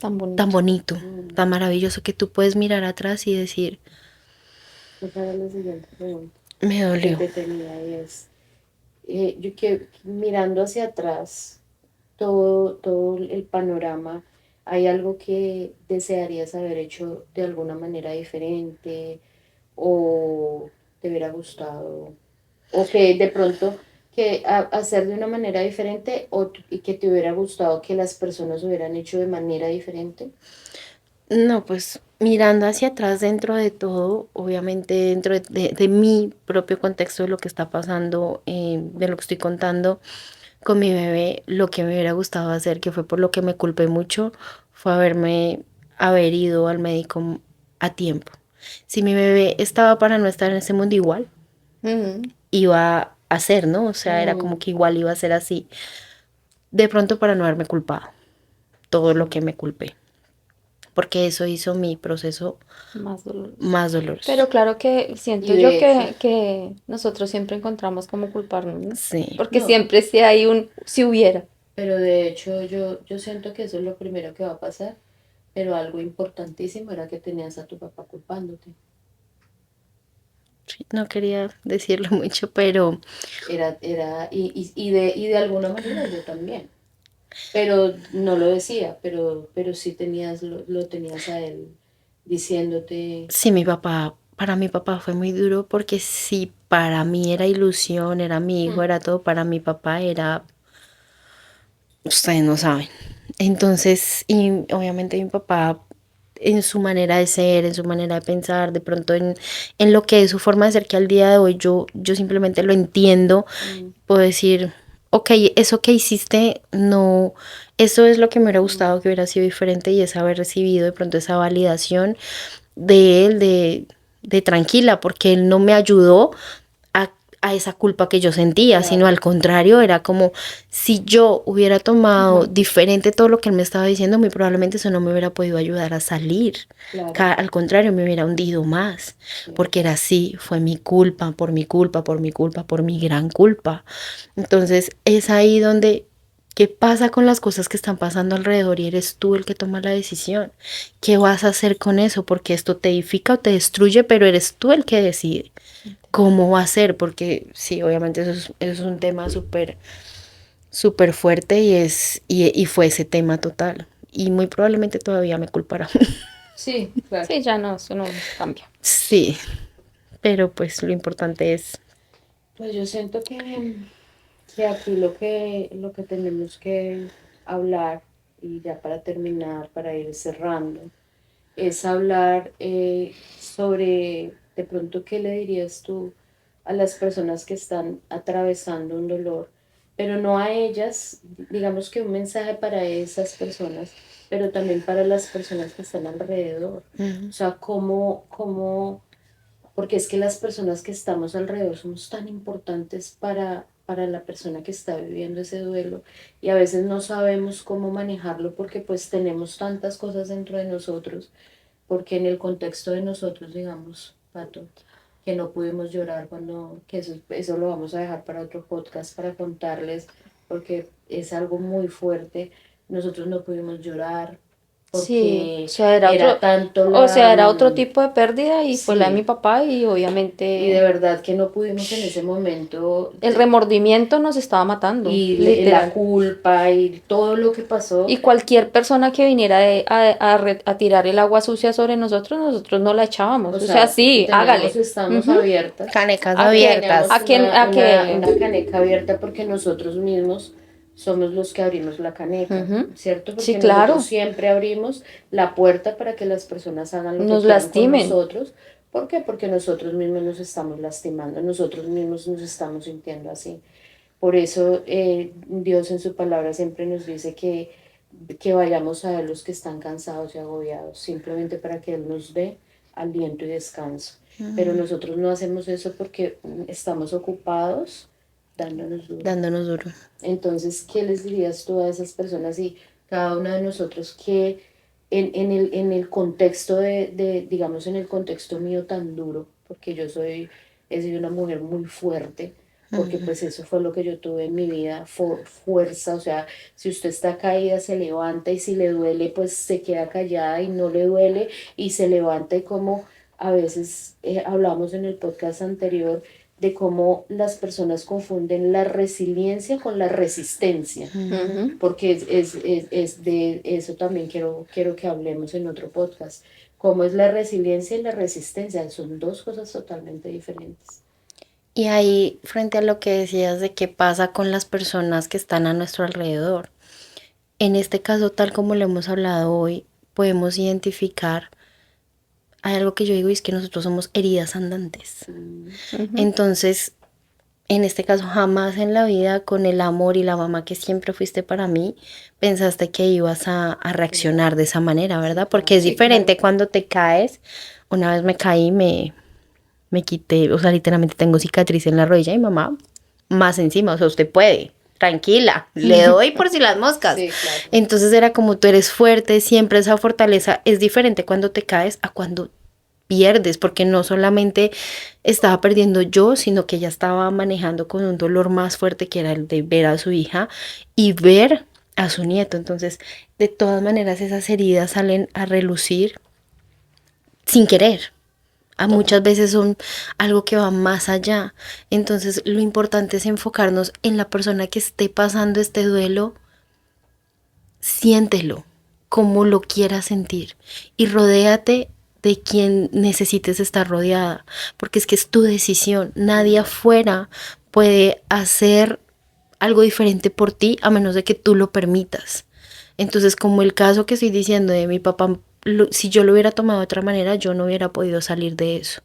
Tan bonito. tan bonito, tan maravilloso que tú puedes mirar atrás y decir, esa era la siguiente pregunta me que dolió. te tenía y es, yo que mirando hacia atrás, todo el panorama, ¿hay algo que desearías haber hecho de alguna manera diferente o te hubiera gustado? O que de pronto que hacer de una manera diferente y que te hubiera gustado que las personas hubieran hecho de manera diferente. No, pues mirando hacia atrás dentro de todo, obviamente dentro de mi propio contexto de lo que está pasando, de lo que estoy contando con mi bebé, lo que me hubiera gustado hacer, que fue por lo que me culpé mucho, fue haber ido al médico a tiempo. Si mi bebé estaba para no estar en ese mundo igual, Ujú. iba a ser, ¿no? O sea, era como que igual iba a ser así. De pronto para no haberme culpado, todo lo que me culpé, porque eso hizo mi proceso Más doloroso. más doloroso. Pero claro que siento Y yo de hecho, que nosotros siempre encontramos cómo culparnos, ¿no? Sí, Porque no, siempre si hay si hubiera. pero de hecho yo siento que eso es lo primero que va a pasar, pero algo importantísimo era que tenías a tu papá culpándote. sí, no quería decirlo mucho, pero Y de alguna manera yo también, pero no lo decía, pero sí tenías, lo tenías a él diciéndote, sí, para mi papá fue muy duro porque si para mí era ilusión, era mi hijo, era todo, para mi papá era, ustedes no saben. Entonces, y obviamente mi papá en su manera de ser, en su manera de pensar, de pronto en lo que es su forma de ser, que al día de hoy yo simplemente lo entiendo, puedo decir, ok, eso que hiciste, no, eso es lo que me hubiera gustado que hubiera sido diferente y es haber recibido de pronto esa validación de él, de tranquila, porque él no me ayudó a esa culpa que yo sentía, sino al contrario, era como si yo hubiera tomado diferente todo lo que él me estaba diciendo, muy probablemente eso no me hubiera podido ayudar a salir. claro, Al contrario, me hubiera hundido más, porque era así, fue mi culpa, por mi culpa, por mi culpa, por mi gran culpa. Entonces es ahí donde, ¿qué pasa con las cosas que están pasando alrededor y eres tú el que toma la decisión? ¿Qué vas a hacer con eso? Porque esto te edifica o te destruye, pero eres tú el que decide cómo va a ser, porque sí, obviamente eso es un tema súper fuerte y fue ese tema total. Y muy probablemente todavía me culpará. sí, claro. Sí, ya no, eso no cambia. Sí, pero pues lo importante es, Pues yo siento que aquí lo que tenemos que hablar, y ya para terminar, para ir cerrando, es hablar sobre de pronto qué le dirías tú a las personas que están atravesando un dolor pero no a ellas, digamos que un mensaje para esas personas, pero también para las personas que están alrededor. O sea, porque es que las personas que estamos alrededor somos tan importantes para la persona que está viviendo ese duelo y a veces no sabemos cómo manejarlo porque pues tenemos tantas cosas dentro de nosotros, porque en el contexto de nosotros, digamos, Pato, que no pudimos llorar que eso lo vamos a dejar para otro podcast para contarles, porque es algo muy fuerte. Nosotros no pudimos llorar Sí, o porque sea, era era otro, tanto o sea, era otro tipo de pérdida y fue la de mi sí, papá y y de obviamente verdad que no pudimos en ese momento el remordimiento nos estaba matando, y la literal. culpa y todo lo que pasó. Y cualquier persona que viniera a tirar el agua sucia sobre nosotros, nosotros no la echábamos. O O sea, sea, sí, hágale. estamos Ujú. abiertas. Canecas ¿A qué? abiertas. ¿A quién? ¿A qué? Una caneca abierta porque nosotros mismos somos los que abrimos la caneca, Ujú. ¿cierto? Sí, Porque nosotros claro. siempre abrimos la puerta para que las personas hagan lo que Nos quieran con lastimen. nosotros. ¿Por qué? Porque nosotros mismos nos estamos lastimando, nosotros mismos nos estamos sintiendo así. Por eso Dios en su palabra siempre nos dice que vayamos a ver los que están cansados y agobiados, simplemente para que Él nos dé aliento y descanso. Pero nosotros no hacemos eso porque estamos ocupados dándonos duro. Dándonos duro. Entonces, ¿qué les dirías tú a esas personas y cada una de nosotros que en el contexto digamos, en el contexto mío tan duro, porque he sido una mujer muy fuerte, porque pues eso fue lo que yo tuve en mi vida, fuerza, o sea, si usted está caída se levanta y si le duele pues se queda callada y no le duele y se levanta y como a veces hablamos en el podcast anterior de cómo las personas confunden la resiliencia con la resistencia, Ujú. porque es de eso también quiero que hablemos en otro podcast. ¿Cómo es la resiliencia y la resistencia? Son dos cosas totalmente diferentes. Y ahí, frente a lo que decías de qué pasa con las personas que están a nuestro alrededor, en este caso, tal como lo hemos hablado hoy, podemos identificar, hay algo que yo digo y es que nosotros somos heridas andantes. Ujú. Entonces, en este caso, jamás en la vida, con el amor y la mamá que siempre fuiste para mí, pensaste que ibas a reaccionar de esa manera, ¿verdad? Porque es Sí, claro. diferente cuando te caes. Una vez me caí, me quité, o sea, literalmente tengo cicatriz en la rodilla y mamá, más encima, o sea, usted puede, tranquila, le doy por si las moscas. Sí, claro. Entonces era como tú eres fuerte, siempre esa fortaleza es diferente cuando te caes a cuando pierdes, porque no solamente estaba perdiendo yo, sino que ella estaba manejando con un dolor más fuerte que era el de ver a su hija y ver a su nieto. Entonces, de todas maneras, esas heridas salen a relucir sin querer. A muchas veces son algo que va más allá. Entonces, lo importante es enfocarnos en la persona que esté pasando este duelo. Siéntelo como lo quieras sentir y rodéate de quien necesites estar rodeada, porque es que es tu decisión. Nadie afuera puede hacer algo diferente por ti a menos de que tú lo permitas. Entonces, como el caso que estoy diciendo de mi papá, si yo lo hubiera tomado de otra manera, yo no hubiera podido salir de eso.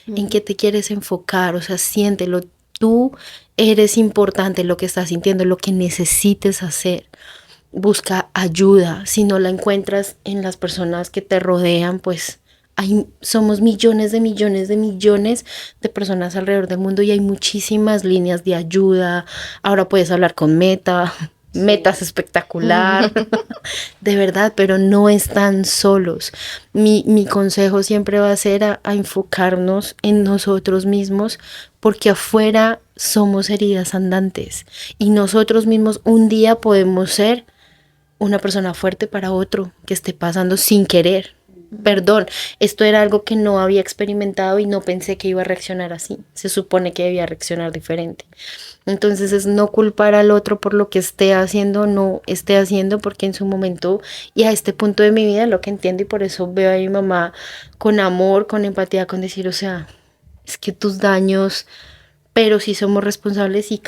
¿En qué te quieres enfocar? O sea, siéntelo. Tú eres importante, lo que estás sintiendo, lo que necesites hacer. Busca ayuda. Si no la encuentras en las personas que te rodean, pues somos millones de millones de millones de personas alrededor del mundo y hay muchísimas líneas de ayuda. Ahora puedes hablar con Meta. Sí. Meta es espectacular, de verdad, pero no están solos. Mi consejo siempre va a ser a enfocarnos en nosotros mismos, porque afuera somos heridas andantes y nosotros mismos un día podemos ser una persona fuerte para otro que esté pasando sin querer. Perdón, esto era algo que no había experimentado y no pensé que iba a reaccionar así. Se supone que debía reaccionar diferente. Entonces es no culpar al otro por lo que esté haciendo o no esté haciendo, porque en su momento y a este punto de mi vida lo que entiendo y por eso veo a mi mamá con amor, con empatía, con decir, o sea, es que tus daños, pero sí somos responsables y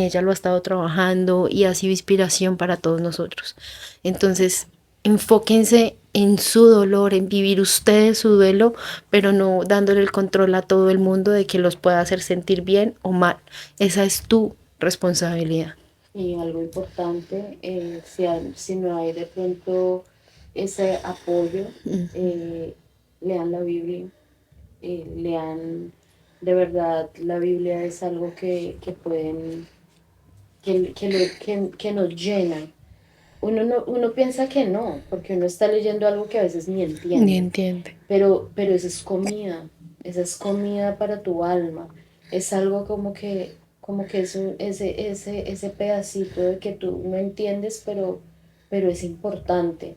ella lo ha estado trabajando y ha sido inspiración para todos nosotros. Entonces, enfóquense en su dolor, en vivir ustedes su duelo, pero no dándole el control a todo el mundo de que los pueda hacer sentir bien o mal. Esa es tu responsabilidad. Y algo importante, si no hay de pronto ese apoyo, lean la Biblia, lean, de verdad, la Biblia es algo que pueden, que nos llena. Uno piensa que no, porque uno está leyendo algo que a veces ni Ni entiende, entiende. pero esa es comida para tu alma, es algo como que es ese pedacito de que tú no entiendes, pero es importante.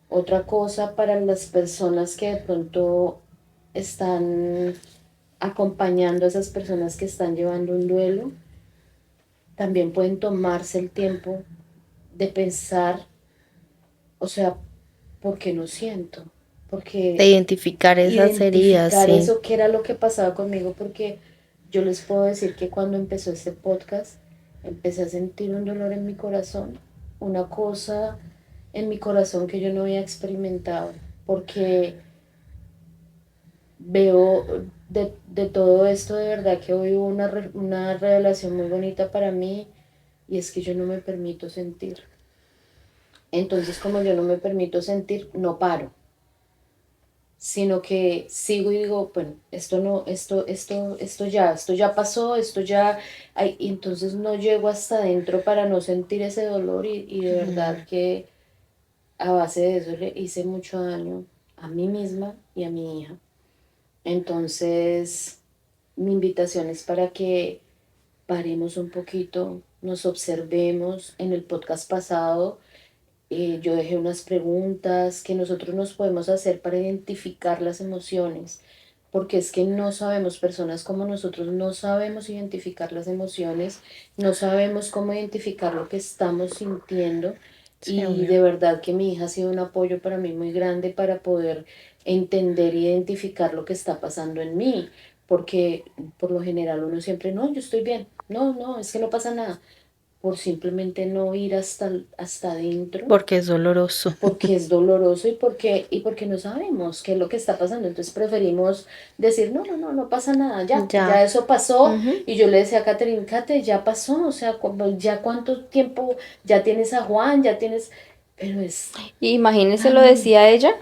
Otra cosa para las personas que de pronto están acompañando a esas personas que están llevando un duelo, también pueden tomarse el tiempo de pensar, o sea, ¿por qué no siento? De Porque identificar esas heridas, identificar sí. eso, qué era lo que pasaba conmigo, porque yo les puedo decir que cuando empezó este podcast, empecé a sentir un dolor en mi corazón, una cosa en mi corazón que yo no había experimentado, porque veo de todo esto de verdad que hoy hubo una revelación muy bonita para mí y es que yo no me permito sentir. Entonces, como yo no me permito sentir, no paro, sino que sigo y digo, bueno, esto no, esto ya pasó, esto ya, ay, y entonces no llego hasta adentro para no sentir ese dolor y de verdad que a base de eso le hice mucho daño a mí misma y a mi hija. Entonces, mi invitación es para que paremos un poquito, nos observemos. En el podcast pasado yo dejé unas preguntas que nosotros nos podemos hacer para identificar las emociones, porque es que no sabemos, personas como nosotros no sabemos identificar las emociones, no sabemos cómo identificar lo que estamos sintiendo Sí, y obvio. de verdad que mi hija ha sido un apoyo para mí muy grande para poder entender e identificar lo que está pasando en mí, porque por lo general uno siempre, no, yo estoy bien, no, no, es que no pasa nada, por simplemente no ir hasta adentro Porque es doloroso. porque es doloroso y porque no sabemos qué es lo que está pasando. Entonces preferimos decir, no, no, no, no pasa nada, ya Ya. eso pasó. Ujú. Y yo le decía a Catherine, Kate, ya pasó, o sea, ya cuánto tiempo, ya tienes a Juan, ya tienes, pero es Y imagínense, lo tan, decía ella,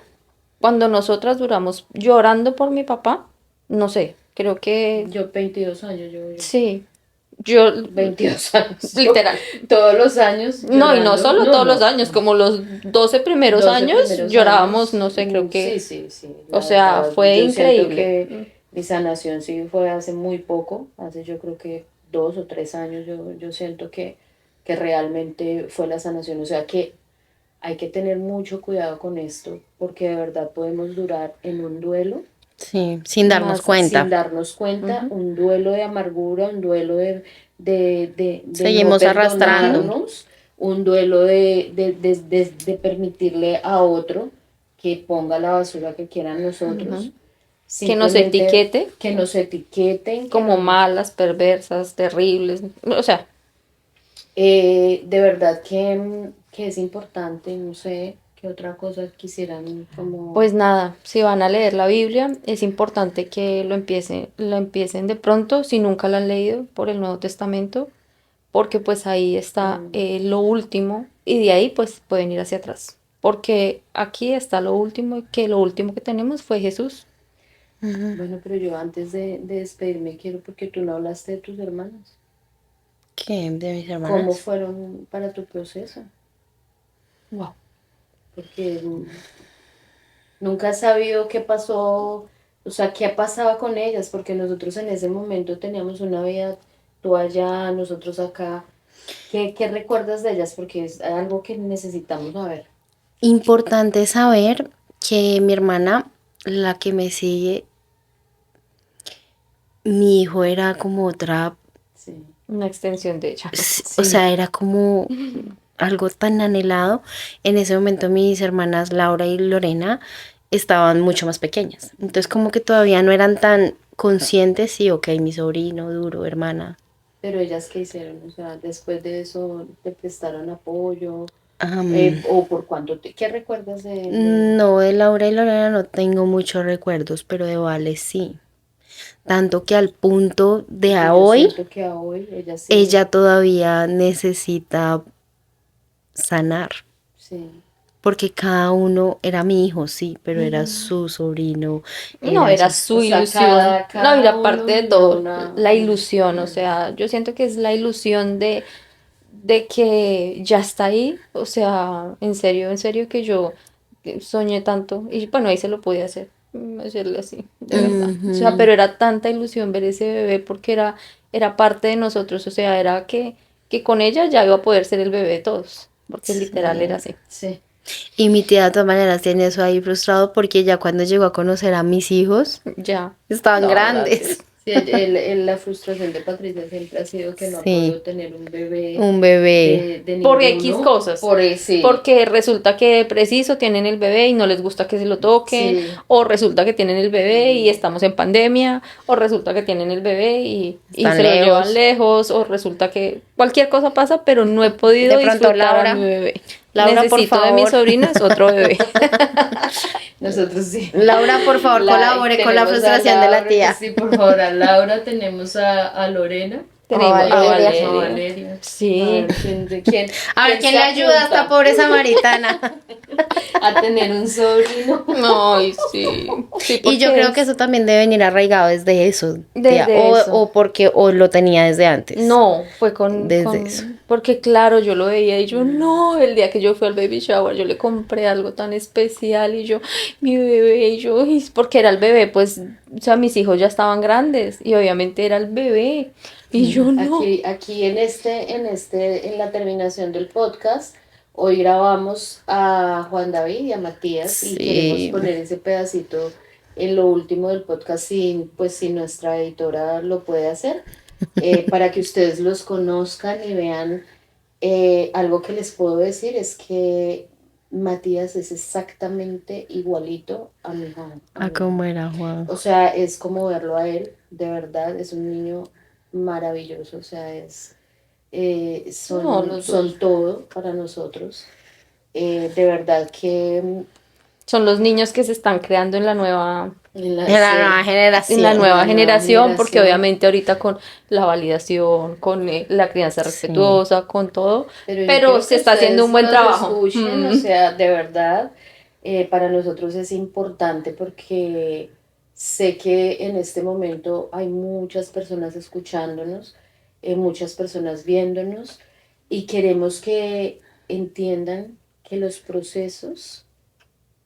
cuando nosotras duramos llorando por mi papá, no sé, creo que yo 22 años llevo yo. sí, yo 22 años, yo literal. todos los años No, y no llorando, solo no, todos los no, años, como los 12 primeros 12 años primeros llorábamos, años, no sé, creo sí, que, sí, sí, o la sea, verdad, fue yo siento increíble. que mi sanación sí fue hace muy poco, hace yo creo que 2 o 3 años, yo siento que realmente fue la sanación, o sea que hay que tener mucho cuidado con esto, porque de verdad podemos durar en un duelo Sí, sin darnos Más, sin cuenta. darnos cuenta, ujú. un duelo de amargura, un duelo de no Seguimos arrastrando. perdonarnos, un duelo de permitirle a otro que ponga la basura que quieran nosotros, Ujú. Que nos simplemente etiquete que nos etiqueten, que como nos... malas, perversas, terribles, o sea, de verdad que es importante, no sé qué otra cosa quisieran como... pues nada, si van a leer la Biblia, es importante que lo empiecen de pronto, si nunca la han leído, por el Nuevo Testamento, porque pues ahí está mm, lo último y de ahí pues pueden ir hacia atrás, porque aquí está lo último, que lo último que tenemos fue Jesús. Ujú. Bueno, pero yo antes de despedirme quiero porque tú no hablaste de tus hermanos. ¿Qué? ¿De mis ¿Cómo hermanas? fueron para tu proceso? Wow. Porque nunca he sabido qué pasó, o sea, qué pasaba con ellas, porque nosotros en ese momento teníamos una vida, tú allá, nosotros acá. ¿Qué recuerdas de ellas? Porque es algo que necesitamos saber. Importante saber que mi hermana, la que me sigue, mi hijo era como otra, Sí, Una extensión de ella. o sí, sea, era como algo tan anhelado. En ese momento mis hermanas Laura y Lorena estaban mucho más pequeñas. Entonces como que todavía no eran tan conscientes, sí, ok, mi sobrino, duro, hermana. pero ellas qué hicieron, o sea, después de eso te prestaron apoyo, Am, o por cuánto, ¿qué recuerdas de... no, de Laura y Lorena no tengo muchos recuerdos, pero de Vale sí. tanto que al punto de a Yo hoy, siento que a hoy ella sí. ella todavía necesita sanar, Sí. porque cada uno era mi hijo, sí, pero era su sobrino, No, era su... su O sea, ilusión. cada No, y uno aparte de vivió todo, una... la ilusión, o sea, yo siento que es la ilusión de que ya está ahí, o sea, en serio que yo soñé tanto, y bueno, ahí se lo podía hacer, decirle así, de verdad. O sea, Ujú. pero era tanta ilusión ver ese bebé porque era parte de nosotros, o sea, era que con ella ya iba a poder ser el bebé de todos, porque literal era así. Sí. Y mi tía de todas maneras tiene eso ahí frustrado porque ya cuando llegó a conocer a mis hijos, Ya. estaban No, grandes. gracias. Sí, la frustración de Patricia siempre ha sido que no ha Sí, podido tener un bebé un bebé. de Por ninguno. X cosas. Sí. Porque resulta que preciso tienen el bebé y no les gusta que se lo toquen, Sí. o resulta que tienen el bebé y estamos en pandemia, o resulta que tienen el bebé y Están se lo llevan lejos. lejos, o resulta que cualquier cosa pasa, pero no he podido De pronto, disfrutar a Laura. mi bebé. Laura, por Necesito de mis favor. sobrinas otro bebé. Nosotros sí. Laura, por favor, colabore con la tenemos a frustración de la Laura, tía. Sí, por favor, a Laura, tenemos a Lorena. Tenemos a Valeria. A Valeria. Sí. A ver quién A ver quién se le ayuda a esta apunta pobre samaritana. a tener un sobrino. Ay, sí. Sí, Y yo porque creo que eso también debe venir arraigado desde eso, tía. desde eso. O porque o lo tenía desde antes. No, fue Desde eso. porque claro, yo lo veía y yo, no, el día que yo fui al baby shower, yo le compré algo tan especial y yo, mi bebé, y yo, y porque era el bebé, pues, o sea, mis hijos ya estaban grandes y obviamente era el bebé y yo no. Aquí en la terminación del podcast, hoy grabamos a Juan David y a Matías y Sí. queremos poner ese pedacito en lo último del podcast si nuestra editora lo puede hacer, para que ustedes los conozcan y vean. Algo que les puedo decir es que Matías es exactamente igualito a mi hijo. A cómo era Juan. O sea, es como verlo a él, de verdad, es un niño maravilloso, o sea, No, los son dos. todo para nosotros. De verdad que Son los niños que se están creando en la nueva en la, Era la sí, nueva generación. en la nueva nueva generación, porque generación. obviamente ahorita con la validación, con la crianza Sí. respetuosa, con todo, yo pero quiero se que está haciendo un buen ustedes nos trabajo. escuchen, o sea, de verdad, para nosotros es importante porque sé que en este momento hay muchas personas escuchándonos, muchas personas viéndonos y queremos que entiendan que los procesos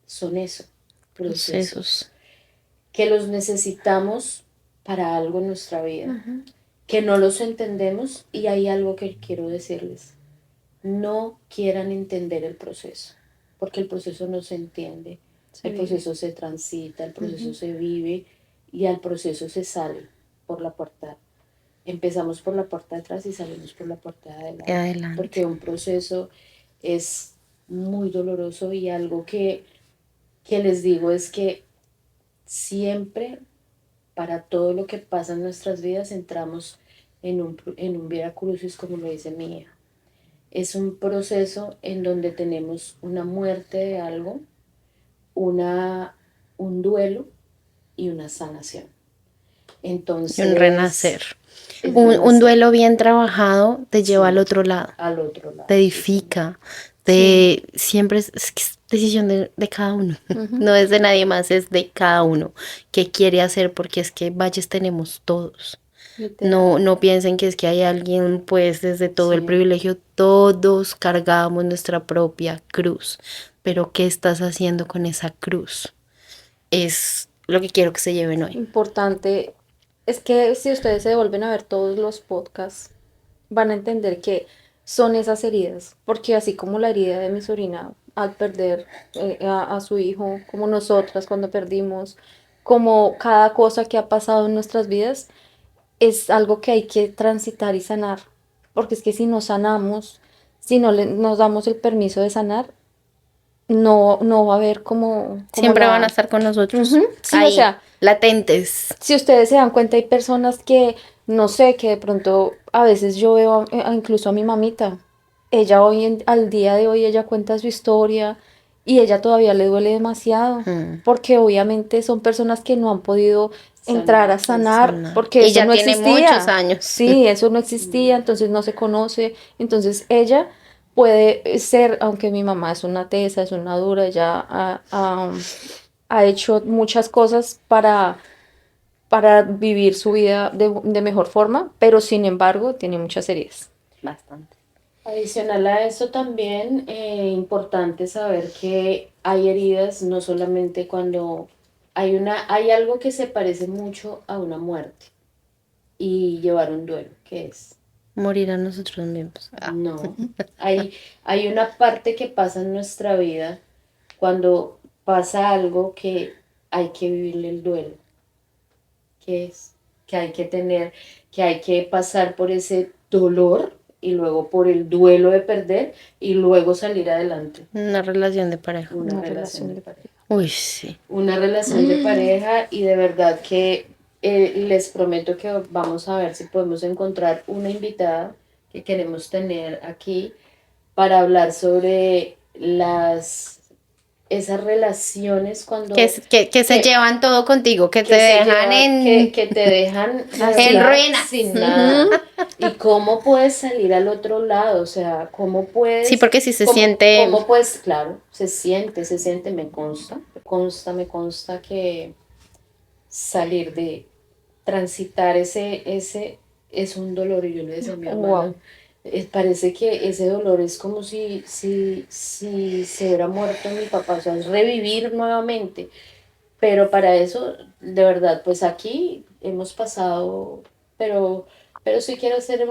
son eso, procesos, que los necesitamos para algo en nuestra vida, que no los entendemos y hay algo que quiero decirles. No quieran entender el proceso, porque el proceso no se entiende, el proceso se transita, el proceso se vive y al proceso se sale por la puerta. Empezamos por la puerta de atrás y salimos por la puerta de adelante, porque un proceso es muy doloroso y algo que les digo es que siempre para todo lo que pasa en nuestras vidas entramos en un vía crucis, como lo dice mi hija. Es un proceso en donde tenemos una muerte de algo, un duelo y una sanación. Entonces, Y un renacer. es Un renacer duelo bien trabajado te lleva Sí. al otro lado, al otro lado. te edifica, siempre es que es decisión de cada uno, no es de nadie más, es de cada uno que quiere hacer, porque es que valles tenemos todos. No piensen que es que hay alguien, pues desde todo el Sí. privilegio, todos cargamos nuestra propia cruz, pero ¿qué estás haciendo con esa cruz? Es lo que quiero que se lleven hoy. Importante es que si ustedes se devuelven a ver todos los podcasts, van a entender que son esas heridas, porque así como la herida de mi sobrina al perder a su hijo, como nosotras cuando perdimos, como cada cosa que ha pasado en nuestras vidas, es algo que hay que transitar y sanar, porque es que si no sanamos, si no nos damos el permiso de sanar, no va a haber como Siempre van a estar con nosotros. Ujú, sí, ahí, o sea, latentes. si ustedes se dan cuenta, hay personas que, no sé, que de pronto a veces yo veo incluso a mi mamita. Ella al día de hoy, ella cuenta su historia y ella todavía le duele demasiado, porque obviamente son personas que no han podido entrar a sanar, porque Y eso ya no tiene existía. muchos años. Sí, eso no existía, entonces no se conoce. Entonces ella puede ser, aunque mi mamá es una tesa, es una dura, ella ha hecho muchas cosas para vivir su vida de mejor forma, pero sin embargo tiene muchas heridas. Bastante. Adicional a eso también, importante saber que hay heridas no solamente cuando hay algo que se parece mucho a una muerte y llevar un duelo, ¿qué es? Morir a nosotros mismos. No, hay una parte que pasa en nuestra vida cuando pasa algo que hay que vivir el duelo, que es que hay que tener, que hay que pasar por ese dolor y luego por el duelo de perder y luego salir adelante. Una relación de pareja. Una Una relación relación de de pareja. Uy, sí. Una relación de pareja y de verdad que les prometo que vamos a ver si podemos encontrar una invitada que queremos tener aquí para hablar sobre esas relaciones cuando Que se llevan todo contigo, que te dejan que te dejan de en verdad ruinas. sin nada. Y cómo puedes salir al otro lado, o sea, cómo puedes... Sí, porque si se cómo- siente. cómo puedes, claro, se siente, me consta que salir de transitar ese es un dolor, y yo le decía a mi hermana, Wow. parece que ese dolor es como si se hubiera muerto mi papá, o sea, es revivir nuevamente, pero para eso, de verdad, pues aquí hemos pasado, pero sí quiero hacer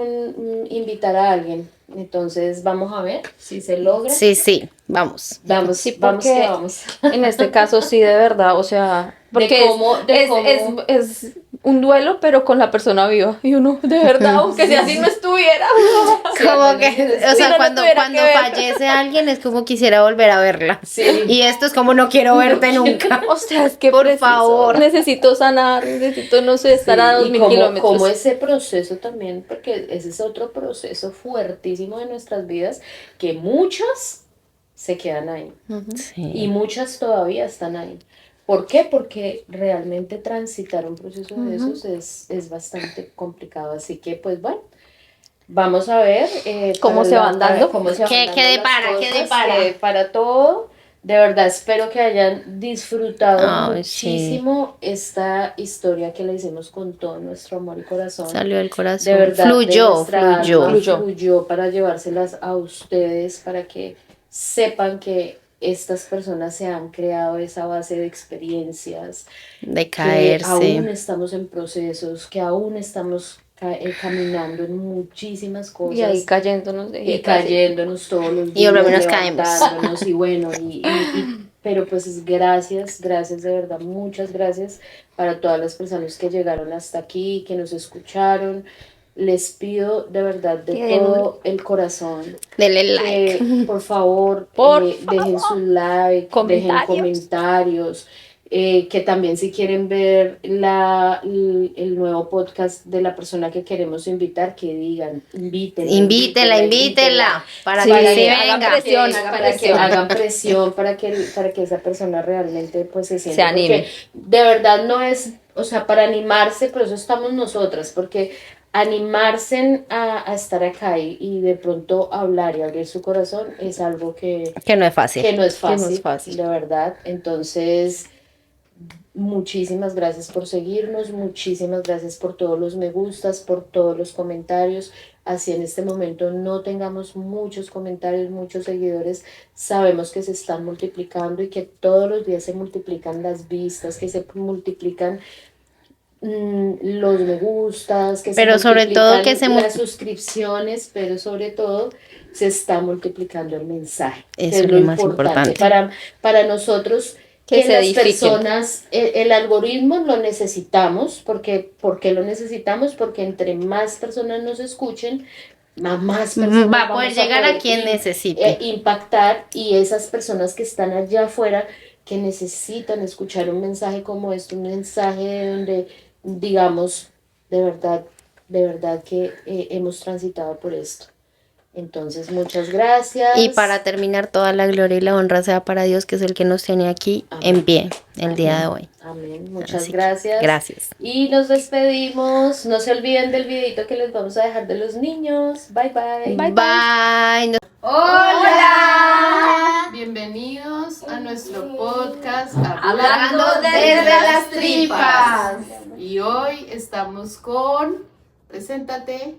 invitar a alguien, entonces vamos a ver si se logra, Sí, sí, vamos. vamos, Sí, vamos que porque vamos. en este caso sí, de verdad, o sea, porque es un duelo, pero con la persona viva. Y uno, de verdad, aunque sea así no estuviera. Sí, Como al que, menos o si sea, no lo cuando tuviera que ver. fallece alguien es como quisiera volver a verla. Sí. Y esto es como no quiero verte nunca. O sea, es que Por preciso. favor. Necesito sanar, necesito, no sé, estar a Sí, y 2000 como kilómetros. ese proceso también, porque ese es otro proceso fuertísimo de nuestras vidas, que muchas se quedan ahí y Sí. muchas todavía están ahí. ¿Por qué? Porque realmente transitar un proceso de esos es bastante complicado. Así que, pues bueno, vamos a ver ¿Cómo se van dando? cómo se van ¿Qué dando las depara? ¿Qué cosas, depara? qué depara todo. De verdad, espero que hayan disfrutado Ay, sí. muchísimo esta historia que le hicimos con todo nuestro amor y corazón. Salió del corazón. De verdad, de Fluyó, nuestra fluyó. alma, Fluyó. fluyó para llevárselas a ustedes, para que sepan que estas personas se han creado esa base de experiencias, De que aún caerse. estamos en procesos, que aún estamos caminando en muchísimas cosas. Y ahí cayéndonos de Y jeta, sí. cayéndonos todos los Y días, volvemos, nos caemos. levantándonos y bueno, pero pues gracias de verdad, muchas gracias para todas las personas que llegaron hasta aquí, que nos escucharon. Les pido de verdad, de Que den todo el corazón, Denle like. que por favor Por dejen su like, dejen Comentarios. comentarios, que también si quieren ver el nuevo podcast de la persona que queremos invitar, que digan, Invítela. Para Sí, que sí hagan venga. presión, para que hagan presión, para que esa persona realmente pues se sienta. anime. Porque de verdad no es, o sea, para animarse, por eso estamos nosotras, porque animarse a estar acá y de pronto hablar y abrir su corazón es algo Que no es fácil. que no es Que no es fácil, fácil. de verdad. Entonces, muchísimas gracias por seguirnos, muchísimas gracias por todos los me gustas, por todos los comentarios. Así en este momento no tengamos muchos comentarios, muchos seguidores, sabemos que se están multiplicando y que todos los días se multiplican las vistas, que se multiplican los me gustas, que Pero se sobre todo que multiplican se las suscripciones, pero sobre todo se está multiplicando el mensaje, Eso que es es lo lo más importante. importante. Para nosotros, Que que se las edifiquen. personas, el algoritmo lo necesitamos, ¿por qué lo necesitamos? Porque entre más personas nos escuchen, más personas va a poder vamos llegar a poder quien necesite. impactar, y esas personas que están allá afuera que necesitan escuchar un mensaje como este, un mensaje donde digamos de verdad que hemos transitado por esto. Entonces, muchas gracias. Y para terminar, toda la gloria y la honra sea para Dios, que es el que nos tiene aquí en pie el día de hoy. Amén. Muchas Así que, gracias. gracias. Y nos despedimos. No se olviden del videito que les vamos a dejar de los niños. Bye, bye. Bye. ¡Hola! Bienvenidos a nuestro podcast Hablando desde las tripas. Y hoy estamos con... Preséntate.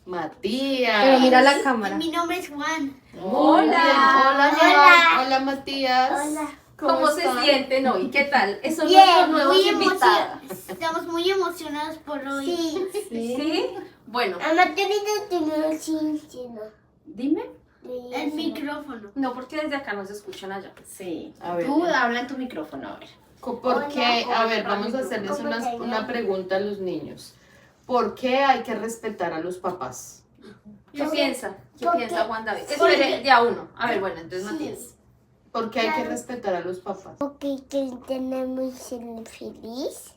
Matías. Pero mira la cámara. Mi nombre es Juan. Muy bien. Hola, Juan. Hola, Matías. Hola. ¿Cómo se sienten hoy? ¿Qué tal? Son Bien, nuestros nuevos muy invitados. Estamos muy emocionados por hoy. Sí. ¿Sí? Bueno, Mamá, ¿qué te chino? dime. El micrófono. No, porque desde acá no se escuchan allá. Sí. A ver. Tú habla en tu micrófono, a ver. Porque, a ver, vamos a hacerles una pregunta a los niños. ¿Por qué hay que respetar a los papás? ¿Qué piensa? ¿Qué ¿Por piensa qué? Juan David? Espere, de a uno. A ver, bueno, entonces Matías. ¿Por qué hay que respetar a los papás? Porque tenemos que ser feliz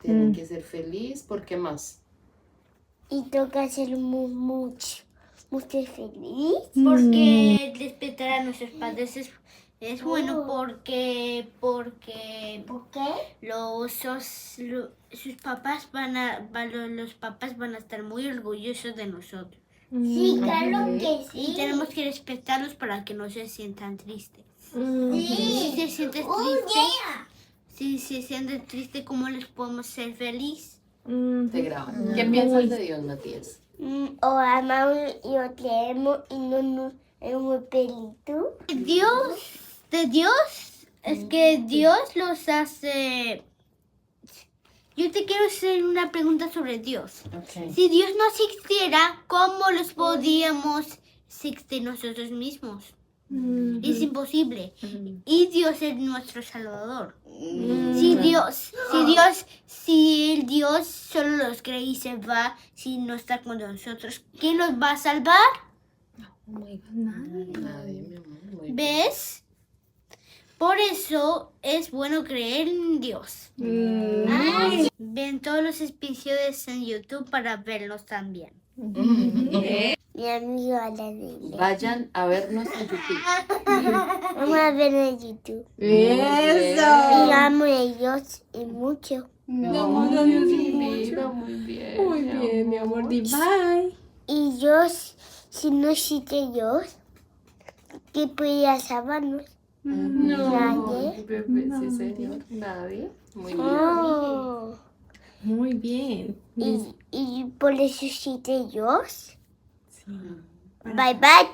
Tienen que ser feliz. ¿Por qué más? y toca ser mucho feliz. Porque respetar a nuestros padres es bueno porque sus papás los papás van a estar muy orgullosos de nosotros. Sí, claro que sí. Y tenemos que respetarlos para que no se sientan tristes. Si se sienten tristes, ¿cómo les podemos ser feliz? Te graban. ¿Qué piensas de Dios, Matías? O amamos y o creemos y no hemos pelito. De Dios, es que Dios los hace... Yo te quiero hacer una pregunta sobre Dios. Okay. Si Dios no existiera, ¿cómo los podíamos existir nosotros mismos? Es imposible. Y Dios es nuestro Salvador. Si el Dios solo los cree y se va, si no está con nosotros, ¿quién nos va a salvar? Nadie, mi amor. Muy bien. ¿Ves? Por eso es bueno creer en Dios. Ven todos los episodios en YouTube para verlos también. Mi amigo Aladín. Vayan a vernos en YouTube. Vamos a ver en YouTube. Eso. Y amo a Dios y mucho. No, Dios mi vida, muy bien. Muy bien, mi amor. Di bye. Y Dios, si no existe Dios, ¿qué podría salvarnos? Nadie. Bebé, sí, señor. Nadie. Muy bien. Oh. Muy bien. Y por eso existe Dios. Bye bye.